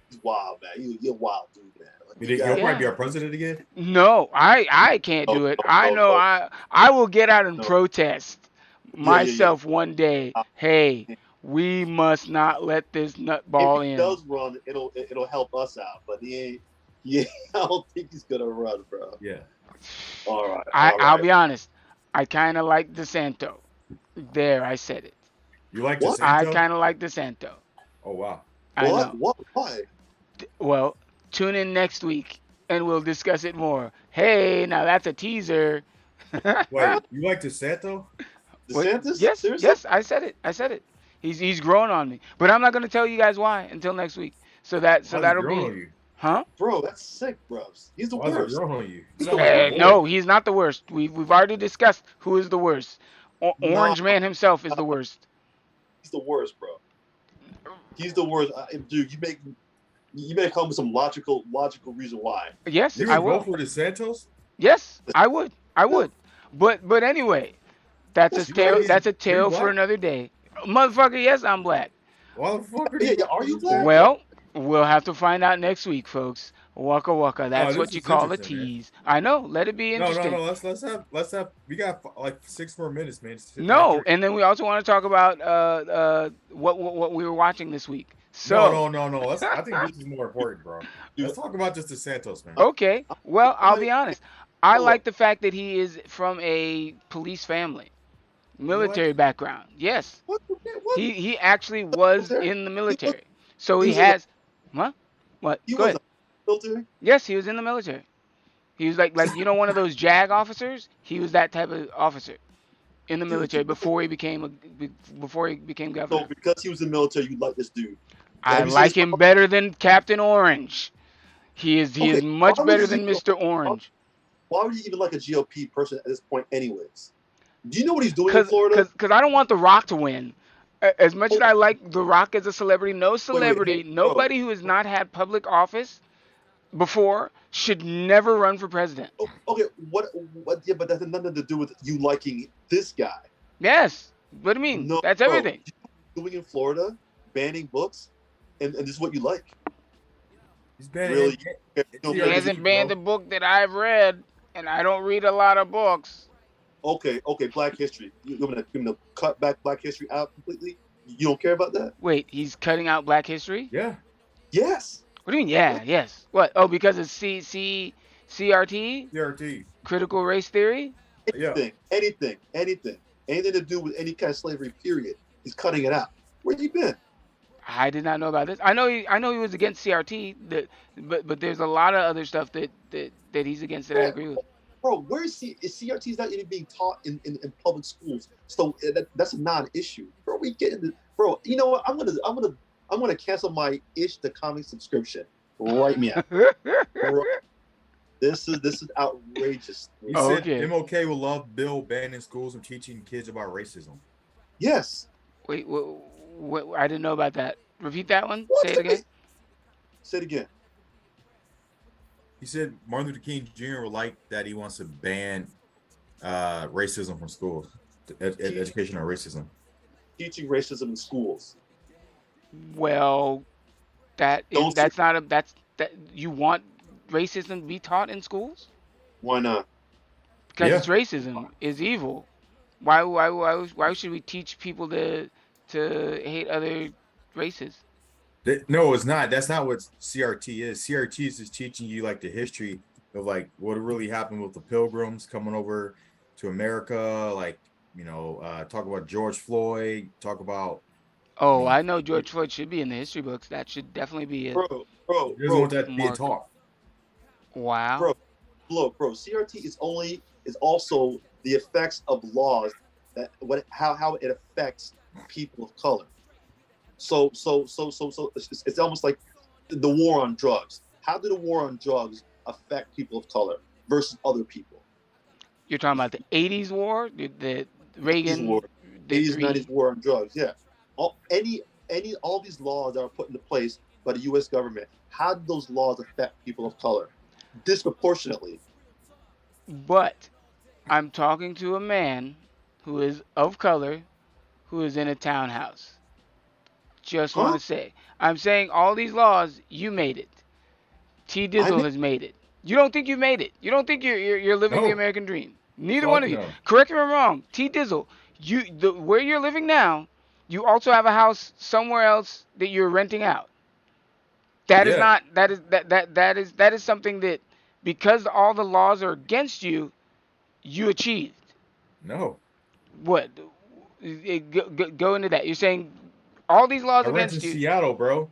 he's wild, man. You're wild, dude, man. Like, You think he'll probably be our president again? no, I can't do it. I know I will get out and protest myself one day. Hey, we must not let this nutball If he in. does run, it'll help us out. But he ain't. Yeah, I don't think he's gonna run, bro. Yeah. All right. I'll be honest. I kind of like DeSanto. There, I said it. You like What? DeSanto? I kind of like DeSanto. Oh wow. I know. What? Why? Well, tune in next week and we'll discuss it more. Hey, now that's a teaser. Wait, you like DeSanto? DeSantis? Yes, Seriously? yes, I said it. He's grown on me, but I'm not gonna tell you guys why until next week. So that'll be. On you? Huh? Bro, that's sick, bro. He's the Why is it worst. growing on you? No, he's not the worst. We've already discussed who is the worst. Orange Man himself is the worst. He's the worst, bro. He's the worst. Dude, you may come with some logical reason why. Yes, You I would will. vote for DeSantos? Yes, I would. But anyway, that's a tale. That's a tale for another day. Motherfucker, yes, I'm black. Why the fuck are you black? Well, we'll have to find out next week, folks. Waka waka. That's this what you is call a interesting, man. tease. I know. Let it be interesting. No. Let's have. We got like 6 more minutes, man. No, and then we also want to talk about what we were watching this week. So No. I think this is more important, bro. Let's talk about just DeSantos, man. okay. Well, I'll be honest. I like the fact that he is from a police family, military background. Yes, What? he actually was in the military, so he He was in has. What? What? He Go was ahead. military? Yes, he was in the military. He was like one of those JAG officers. He was that type of officer in the military before he became governor. So because he was in the military, you like this dude. I Have you like seen him his- better than Captain Orange. He is Okay, much why would better you than even- Mr. Orange. Why would you even like a GOP person at this point, anyways? Do you know what he's doing in Florida? Because I don't want The Rock to win. As much as I like The Rock as a celebrity, no celebrity, hey, bro. nobody who has not had public office before should never run for president. Okay, what? Yeah, but that has nothing to do with you liking this guy. Yes. What do you mean? No, That's bro. everything. Doing in Florida, banning books, and this is what you like. He's banning. Really? He hasn't banned the book that I've read, and I don't read a lot of books. Okay, Black History. You're gonna cut back Black History out completely? You don't care about that? Wait, he's cutting out Black history? Yeah. Yes. What do you mean? Yeah, yes. What? Oh, because it's CRT? CRT. Critical race theory? Anything to do with any kind of slavery. Period. He's cutting it out. Where you been? I did not know about this. I know he was against CRT, but there's a lot of other stuff that he's against that I agree with. Bro, where is CRT is not even being taught in public schools, so that's a non-issue. Bro, we get into, bro. You know what? I'm gonna cancel my Ish the comic subscription right now. Bro, this is outrageous. He said MLK will love bill banning schools and teaching kids about racism. Yes. Wait, what? I didn't know about that. Repeat that one. What? Say it again. Say it again. He said Martin Luther King Jr. would like that. He wants to ban racism from schools, educational racism. Teaching racism in schools. Well, that you want racism to be taught in schools? Why not? Because it's racism is evil. Why should we teach people to hate other races? No, it's not. That's not what CRT is. CRT is just teaching you like the history of like what really happened with the Pilgrims coming over to America. Like, talk about George Floyd. Talk about. Oh, I know George Floyd should be in the history books. That should definitely be it. Bro. He doesn't want that to be taught. Wow. Bro. CRT is also the effects of laws how it affects people of color. So it's almost like the war on drugs. How did the war on drugs affect people of color versus other people? You're talking about the 80s war, the Reagan war, 80s, 90s war on drugs. Yeah, all these laws that are put into place by the U.S. government. how do those laws affect people of color disproportionately? But I'm talking to a man who is of color, who is in a townhouse. Just want to say, I'm saying all these laws, you made it. T Dizzle has made it. You don't think you made it. You don't think you're living the American dream. Neither one of you. no. Correct me if I'm wrong. T Dizzle, where you're living now, you also have a house somewhere else that you're renting out. That is not that is something that, because all the laws are against you, you achieved. No. What? Go into that. You're saying all these laws I rent against in you. Seattle, bro.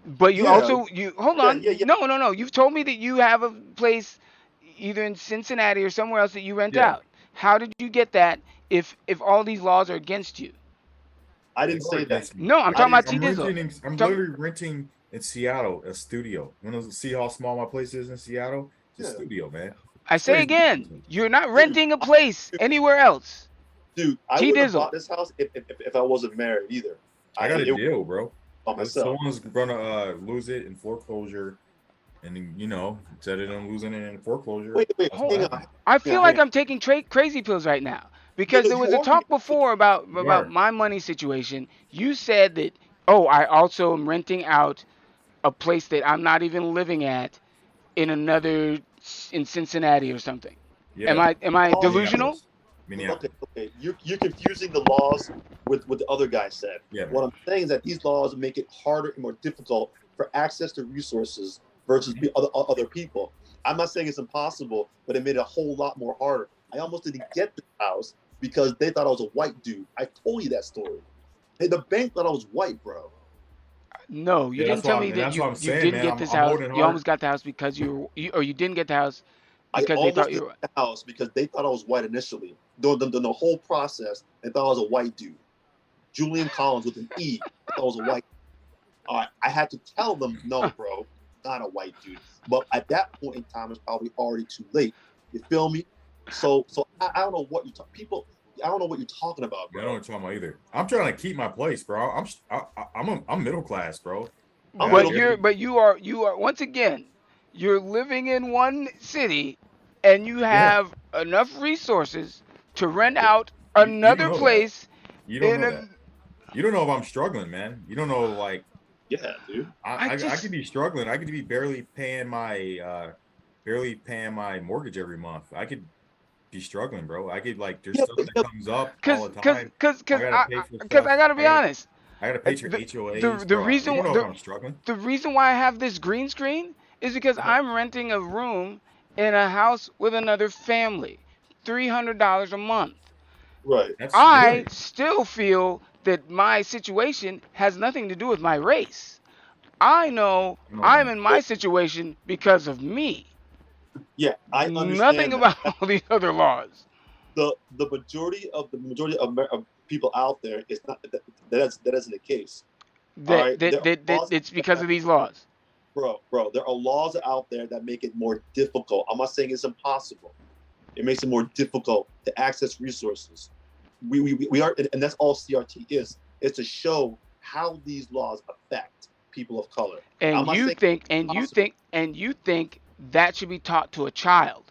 But you hold on. Yeah. No. You've told me that you have a place either in Cincinnati or somewhere else that you rent out. How did you get that if all these laws are against you? I didn't say that. No, I'm talking about T Dizzle. I'm literally renting in Seattle a studio. You want to see how small my place is in Seattle? It's a studio, man. I say again, you're not renting a place anywhere else. Dude, I wouldn't have bought this house if I wasn't married either. I got a deal, bro. Myself. Someone's gonna lose it in foreclosure, and then, instead of them losing it in foreclosure. Wait, hang on. I feel like I'm taking crazy pills right now, because there was a talk before about my money situation. You said that, I also am renting out a place that I'm not even living at in Cincinnati or something. Yeah. Am I delusional? Okay. You're confusing the laws with what the other guy said. Yeah. What I'm saying is that these laws make it harder and more difficult for access to resources versus other people. I'm not saying it's impossible, but it made it a whole lot more harder. I almost didn't get the house because they thought I was a white dude. I told you that story. The bank thought I was white, bro. No, you didn't tell me that you didn't get this house. You almost got the house because you didn't get the house because they thought you were. The house because they thought I was white initially. The whole process, they thought I was a white dude. Julian Collins with an E. I thought I was a white. All right, I had to tell them, no, bro, not a white dude. But at that point in time, it's probably already too late. You feel me? So I don't know what you talk. People, I don't know what you're talking about, bro. I don't know what you're talking about either. I'm trying to keep my place, bro. I'm middle class, bro. But you are once again, you're living in one city, and you have enough resources to rent out another place. You don't know that. You don't know if I'm struggling, man. You don't know, like. Yeah, dude. I could be struggling. I could be barely paying my mortgage every month. I could be struggling, bro. I could there's stuff that comes up all the time. Because I gotta be honest. I gotta pay for HOAs. The reason why I have this green screen is because I'm renting a room in a house with another family, $300 a month. Right. I still feel that my situation has nothing to do with my race. I know I'm in my situation because of me. Yeah, I understand. Nothing about all these other laws. The majority of people out there is not that isn't the case. It's because of these laws. Bro, there are laws out there that make it more difficult. I'm not saying it's impossible. It makes it more difficult to access resources. We are, and that's all CRT is. It's to show how these laws affect people of color. And you think that should be taught to a child.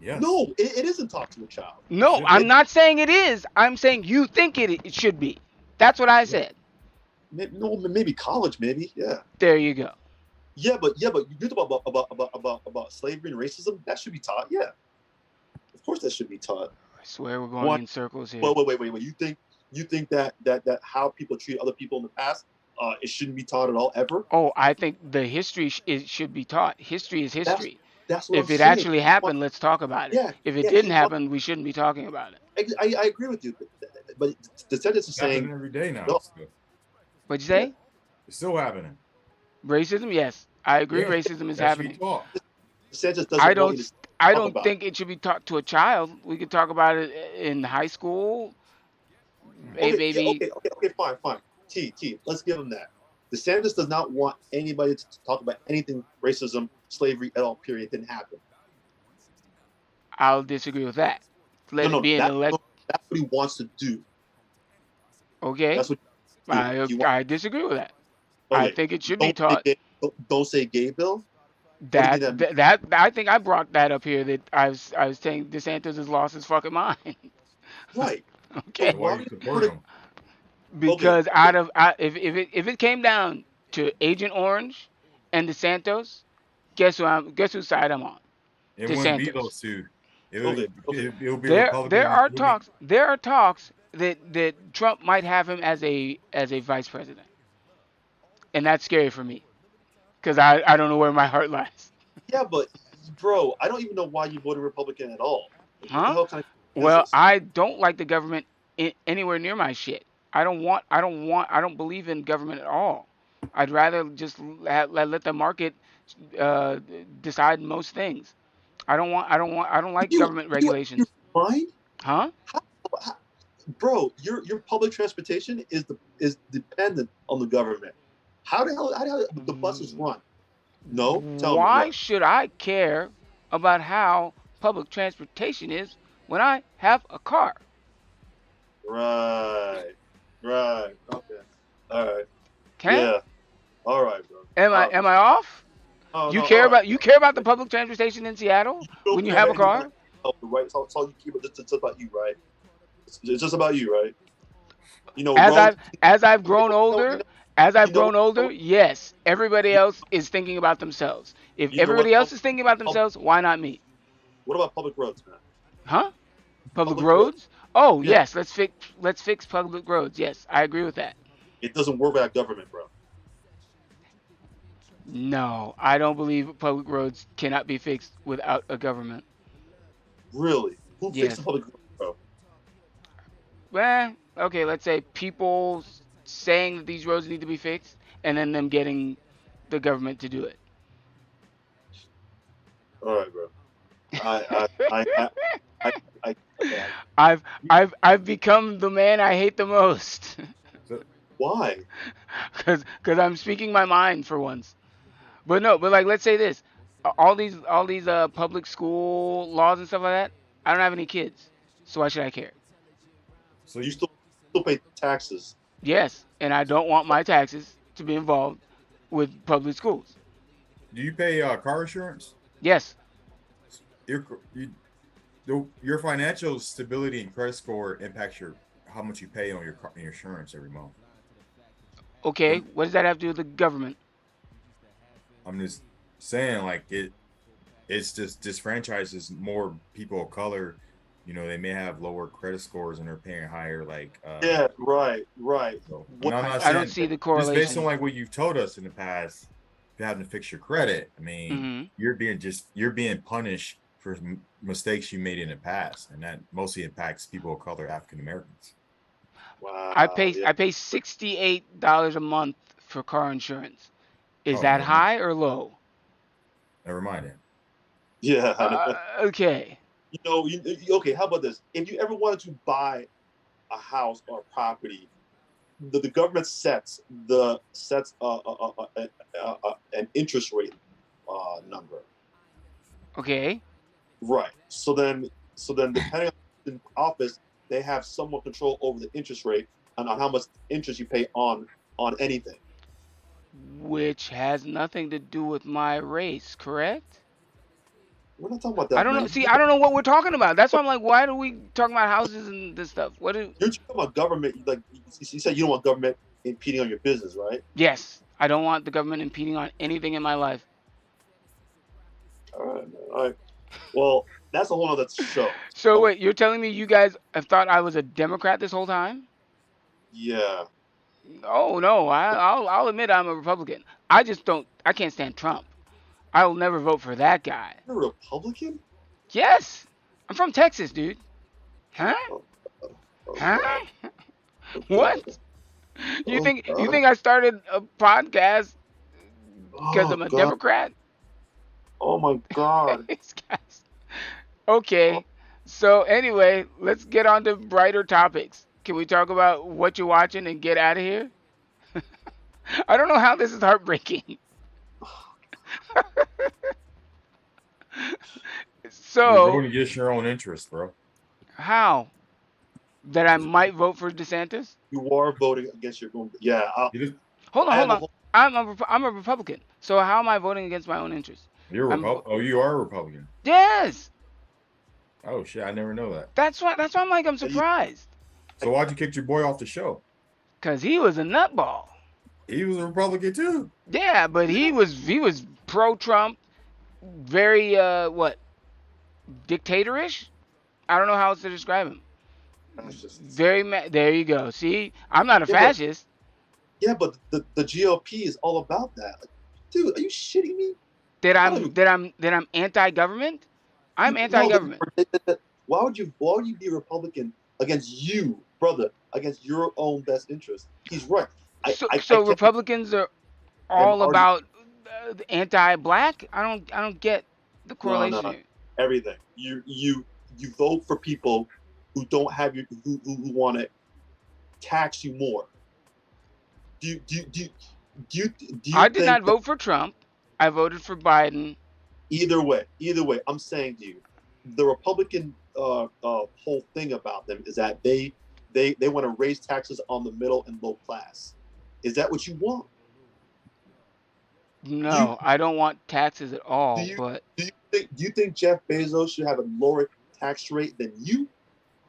Yes. No, it isn't taught to a child. No, I'm not saying it is. I'm saying you think it should be. That's what I said. Maybe college, maybe. Yeah. There you go. Yeah, but you talk about slavery and racism. That should be taught. Yeah. Of course, that should be taught. I swear we're going in circles here. Wait. You think that how people treat other people in the past, it shouldn't be taught at all ever? Oh, I think the history should be taught. History is history. That's what if it actually happened, let's talk about it. Yeah, if it didn't happen, we shouldn't be talking about it. I agree with you, but the sentence is saying every day now. No. What'd you say? It's still happening. Racism, yes, I agree. Racism is happening. The sentence doesn't. I don't think it should be taught to a child. We could talk about it in high school. Okay, fine. T. Let's give them that. DeSantis does not want anybody to talk about anything racism, slavery at all. Period. It didn't happen. I'll disagree with that. That's what he wants to do. Okay. That's what I disagree with that. Okay. I think it should be taught. don't say gay bill. That I think I brought that up here. That I was saying DeSantis has lost his fucking mind. Right. Okay. So why you support him? Because if it came down to Agent Orange and DeSantis, guess whose side I'm on? It DeSantis. wouldn't be those two. It would be There Republican. there are talks that Trump might have him as a vice president, and that's scary for me, because I don't know where my heart lies. Yeah, but bro, I don't even know why you voted Republican at all. Like, what the Huh? hell kind of Well, business? I don't like the government anywhere near my shit. I don't believe in government at all. I'd rather just let the market uh, decide most things. I don't like government regulations. Fine, Huh? bro. Your public transportation is dependent on the government. How the hell the buses run? No, tell me Why what. should I care about how public transportation is when I have a car? Right. Okay. All right. Okay? Yeah. All right, bro. Am I off? Oh, You no, care all about right. you care about the public transportation in Seattle when you have a car? Right. It's all you keep. It's just about you, right? It's just about you, right? You know, As I've grown older, yes, everybody else is thinking about themselves. If You know what? everybody else is thinking about themselves, why not me? What about public roads, man? Huh? Public roads? Oh, Yeah. yes, let's fix public roads. Yes, I agree with that. It doesn't work without government, bro. No, I don't believe public roads cannot be fixed without a government. Really? Who Yes. fixed the public roads, bro? Well, okay, let's say people saying that these roads need to be fixed, and then them getting the government to do it. All right, bro. I've become the man I hate the most. Why? Because I'm speaking my mind for once. But no, but like let's say this, all these public school laws and stuff like that. I don't have any kids, so why should I care? So you still pay taxes? Yes, and I don't want my taxes to be involved with public schools. Do you pay car insurance? Yes. Your financial stability and credit score impacts how much you pay on your insurance every month. Okay, what does that have to do with the government? I'm just saying, like it's just disfranchises more people of color. You know, they may have lower credit scores and they're paying higher, like. Yeah, right. So, I don't see the correlation. Just based on like what you've told us in the past, you're having to fix your credit. I mean, you're being punished for mistakes you made in the past, and that mostly impacts people of color, African Americans. Wow. I pay $68 a month for car insurance. Is that high or low? Never mind it. Yeah. Okay. You know, okay. How about this? If you ever wanted to buy a house or a property, the government sets an interest rate number. Okay. Right. So then depending on the office, they have somewhat control over the interest rate and on how much interest you pay on anything. Which has nothing to do with my race, correct? We're not talking about that. I don't know. See, I don't know what we're talking about. That's why I'm like, why do we talking about houses and this stuff? You're talking about government. Like you said, you don't want government impeding on your business, right? Yes, I don't want the government impeding on anything in my life. All right, man. All right. Well, that's a whole other show. So wait, you're telling me you guys have thought I was a Democrat this whole time? Yeah. Oh no, I'll admit I'm a Republican. I can't stand Trump. I will never vote for that guy. You're a Republican? Yes. I'm from Texas, dude. Huh? Huh? What? You think I started a podcast because I'm a Democrat? Oh my God. These guys. Okay. So anyway, let's get on to brighter topics. Can we talk about what you're watching and get out of here? I don't know how this is heartbreaking. So you're voting against your own interest, bro. How? That I might vote for DeSantis? You are voting against your own. Yeah. Hold on. I'm a Republican. So how am I voting against my own interests? You're a Republican. Oh, you are a Republican. Yes. Oh shit, I never know that. That's why I'm like, I'm surprised. So why'd you kick your boy off the show? Cause he was a nutball. He was a Republican too. Yeah, but he was pro-Trump, very dictatorish. I don't know how else to describe him. There you go. See, I'm not a fascist. But the GOP is all about that. Like, dude, are you shitting me? That I'm anti-government? I'm anti-government. No, why would you be a Republican against you, brother, against your own best interest? He's right. So Republicans are all about anti-black? I don't get the correlation here. Everything. You vote for people who don't have you who want to tax you more. Do you I did not vote for Trump. I voted for Biden. Either way, I'm saying to you, the Republican whole thing about them is that they want to raise taxes on the middle and low class. Is that what you want? No, I don't want taxes at all. Do you think Jeff Bezos should have a lower tax rate than you?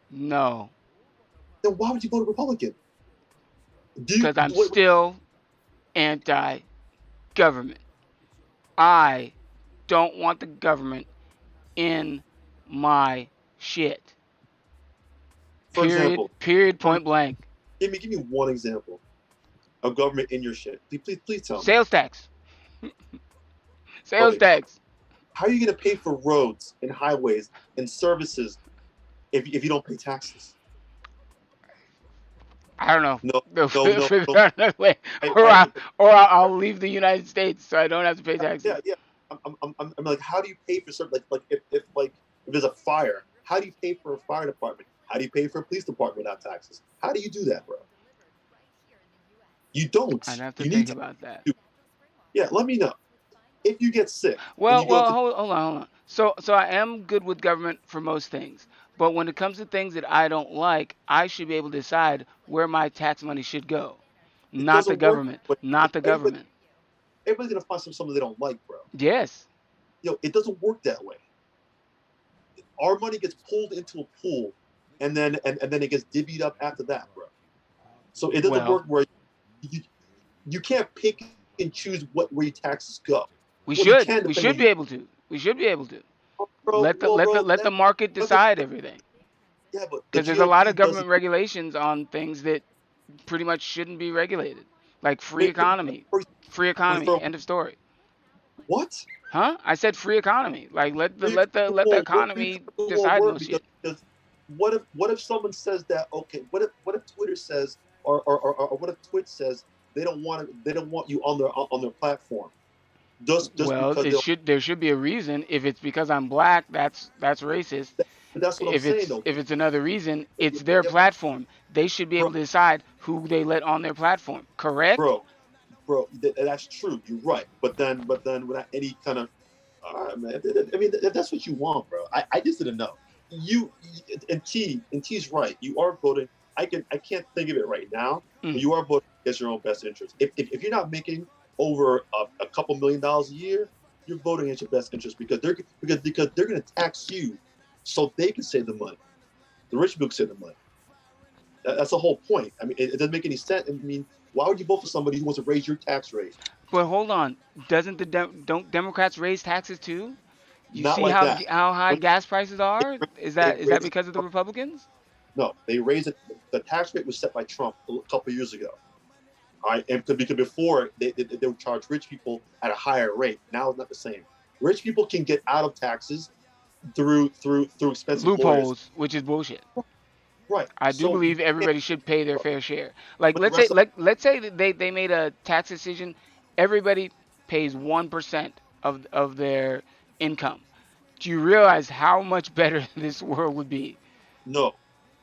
No. Then why would you vote Republican? Because I'm still anti-government. I don't want the government in my shit. For example, point blank. Give me one example of government in your shit. Please tell me. Sales tax. Sales tax. How are you going to pay for roads and highways and services if you don't pay taxes? I don't know. No. Way. Or I'll leave the United States so I don't have to pay taxes. Yeah. I'm like, how do you pay for certain if there's a fire? How do you pay for a fire department? How do you pay for a police department without taxes? How do you do that, bro? You don't. I'd have to think about that. Yeah, let me know if you get sick. Well, hold on. So I am good with government for most things. But when it comes to things that I don't like, I should be able to decide where my tax money should go. Not the government. Not the government. Everybody's going to find something they don't like, bro. Yes. It doesn't work that way. Our money gets pulled into a pool, and then it gets divvied up after that, bro. So it doesn't work where you can't pick and choose where your taxes go. We should be able to. We should be able to. Let the market decide everything. Yeah, but because there's a lot of government regulations on things that pretty much shouldn't be regulated, like free economy. End of story. What? Huh? I said free economy. Like let the economy decide most shit. Because what if someone says that? Okay. What if Twitter says or what if Twitch says they don't want you on their platform? There should be a reason. If it's because I'm black, that's racist. That's what I'm saying, though. If it's another reason, it's their platform. They should be able to decide who they let on their platform. Correct? Bro, that's true. You're right. But then without any kind of, man, I mean, that's what you want, bro. I just didn't know. And T's right. You are voting. I can't think of it right now. But you are voting against your own best interest. If you're not making over a couple $1 million a year, you're voting against your best interest because they're going to tax you, so they can save the money. The rich people can save the money. That's the whole point. I mean, it doesn't make any sense. I mean, why would you vote for somebody who wants to raise your tax rate? But hold on, don't Democrats raise taxes too? You Not see like how high gas prices are? Is that because of the Republicans? No, they raised it. The tax rate was set by Trump a couple of years ago. All right, and because before they would charge rich people at a higher rate. Now it's not the same. Rich people can get out of taxes through expensive loopholes, lawyers. Which is bullshit. Right. I do believe everybody should pay their fair share. Like let's say that they made a tax decision. Everybody pays 1% of their income. Do you realize how much better this world would be? No.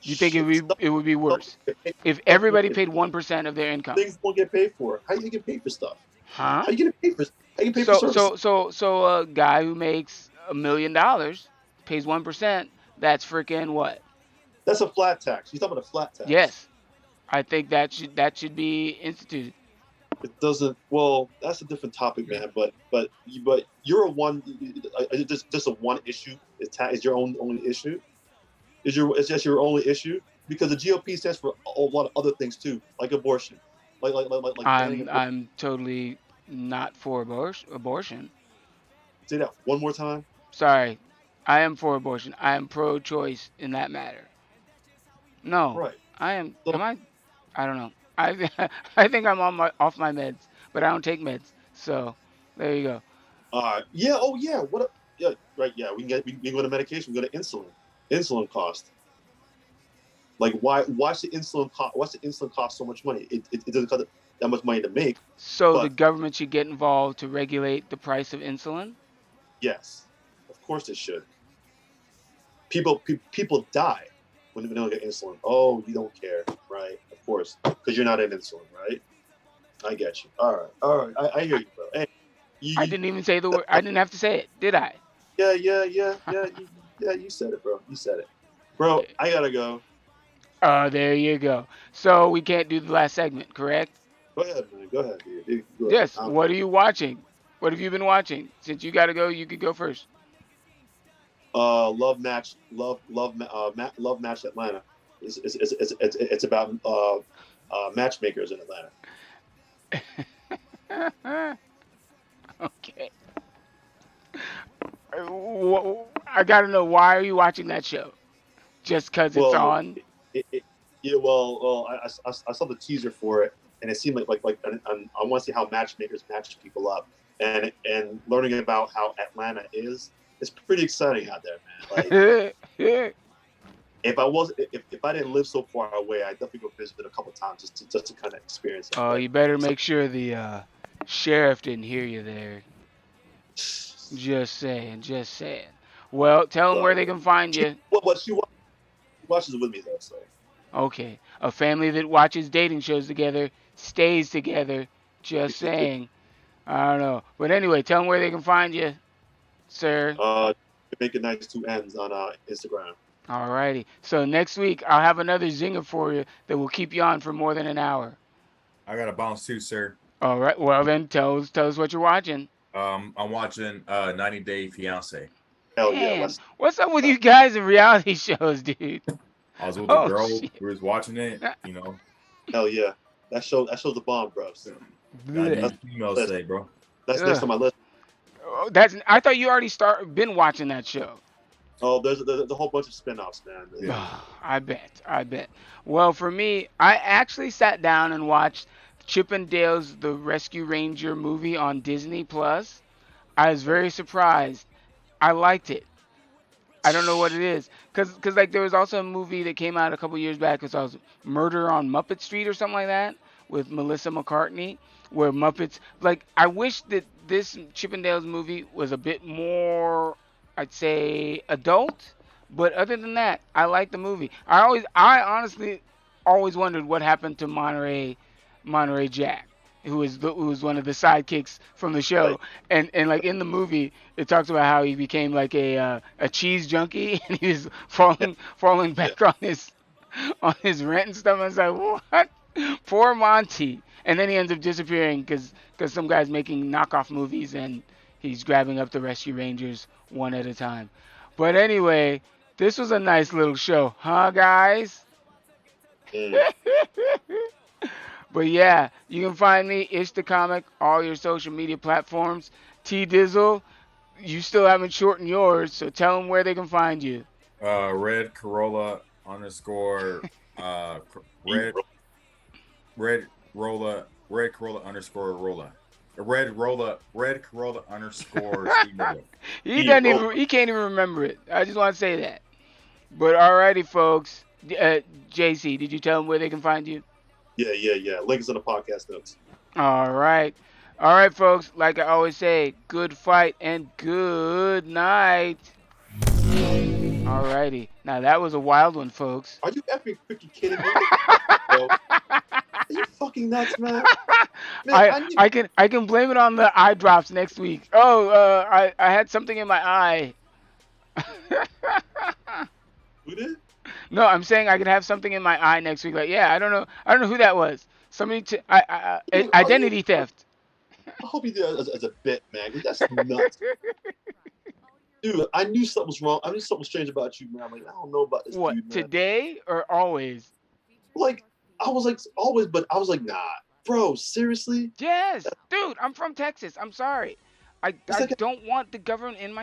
You think it would be worse if everybody paid 1% of their income? Things won't get paid for. How you get paid for stuff? Huh? How you get paid for? How you get paid for services? So a guy who makes $1 million pays 1%. That's freaking what? That's a flat tax. You're talking about a flat tax. Yes, I think that should be instituted. It doesn't. Well, that's a different topic, man. But you're a one. Just a one issue. Is your only issue? Is just your only issue? Because the GOP stands for a lot of other things too, like abortion, like banning abortion. I'm totally not for abortion. Say that one more time. Sorry, I am for abortion. I am pro-choice in that matter. No, Right. I am. So, Am I? I don't know. I I think I'm off my meds, but I don't take meds. So there you go. yeah. Oh yeah. What? Yeah. Right. Yeah. We can go to medication. We go to insulin. Insulin cost. Like why's the insulin cost? What's the insulin cost so much money? It doesn't cost that much money to make. So the government should get involved to regulate the price of insulin? Yes, of course it should. People die when they don't get insulin. Oh, you don't care, right? Of course, because you're not in insulin, right? I get you. All right. I hear you, bro. Hey, I didn't even say the word. I didn't have to say it, did I? Yeah. You said it, bro. You said it, bro. I gotta go. There you go. So we can't do the last segment, correct? Go ahead, man. Go ahead, dude. Go ahead. Yes. What are you watching? What have you been watching? Since you gotta go, you could go first. Love Match Atlanta. It's about matchmakers in Atlanta. Okay. I gotta know, why are you watching that show? Just because it's on? I saw the teaser for it, and it seemed like I want to see how matchmakers match people up, and learning about how Atlanta is. It's pretty exciting out there, man. Like, if I didn't live so far away, I'd definitely go visit a couple times just to kind of experience it. Oh, you better make sure the sheriff didn't hear you there. Just saying. Well, tell them where they can find you. She watches it with me, though. So. Okay. A family that watches dating shows together stays together. Just saying. I don't know. But anyway, tell them where they can find you, sir. Make it nice 2 ends on Instagram. Alrighty. So next week I'll have another zinger for you that will keep you on for more than an hour. I got a bounce too, sir. All right. Well then, tell us what you're watching. I'm watching 90 Day Fiance. Hell yeah! What's up with you guys in reality shows, dude? I was with a girl who was watching it. You know. Hell yeah! That show's a bomb, bro. That's females say, bro. That's next on my list. I thought you already been watching that show. Oh, there's a whole bunch of spin-offs, man. Yeah. I bet. Well, for me, I actually sat down and watched Chip and Dale's The Rescue Ranger movie on Disney Plus. I was very surprised. I liked it. I don't know what it is, cause like there was also a movie that came out a couple years back. It was Murder on Muppet Street or something like that with Melissa McCartney, where Muppets. Like, I wish that this Chip and Dale's movie was a bit more, I'd say, adult. But other than that, I like the movie. I honestly always wondered what happened to Monterey Jack, who was one of the sidekicks from the show. Right. And like in the movie, it talks about how he became like a cheese junkie and he was falling back on his rent and stuff. I was like, what? Poor Monty. And then he ends up disappearing because some guy's making knockoff movies and he's grabbing up the Rescue Rangers one at a time. But anyway, this was a nice little show, huh, guys? But yeah, you can find me, Ish the Comic, all your social media platforms. T Dizzle, you still haven't shortened yours, so tell them where they can find you. Red Corolla underscore Red Corolla underscore Rolla. Red Corolla underscore He can't even remember it. I just want to say that. But alrighty, folks. JC, did you tell them where they can find you? Yeah. Links in the podcast notes. All right, folks. Like I always say, good fight and good night. Alrighty. Now that was a wild one, folks. Are you effing freaking kidding me? Are you fucking nuts, man? I can blame it on the eye drops next week. I had something in my eye. Who did? No, I'm saying I could have something in my eye next week. Like, yeah, I don't know who that was. Identity theft. I hope you did it as a bit, man. That's nuts. Dude, I knew something was wrong. I knew something was strange about you, man. I'm like, I don't know about this What, dude, man. today or always? Like, I was like, always, but I was like, nah, bro, seriously? Yes, dude, I'm from Texas. I'm sorry. I don't want the government in my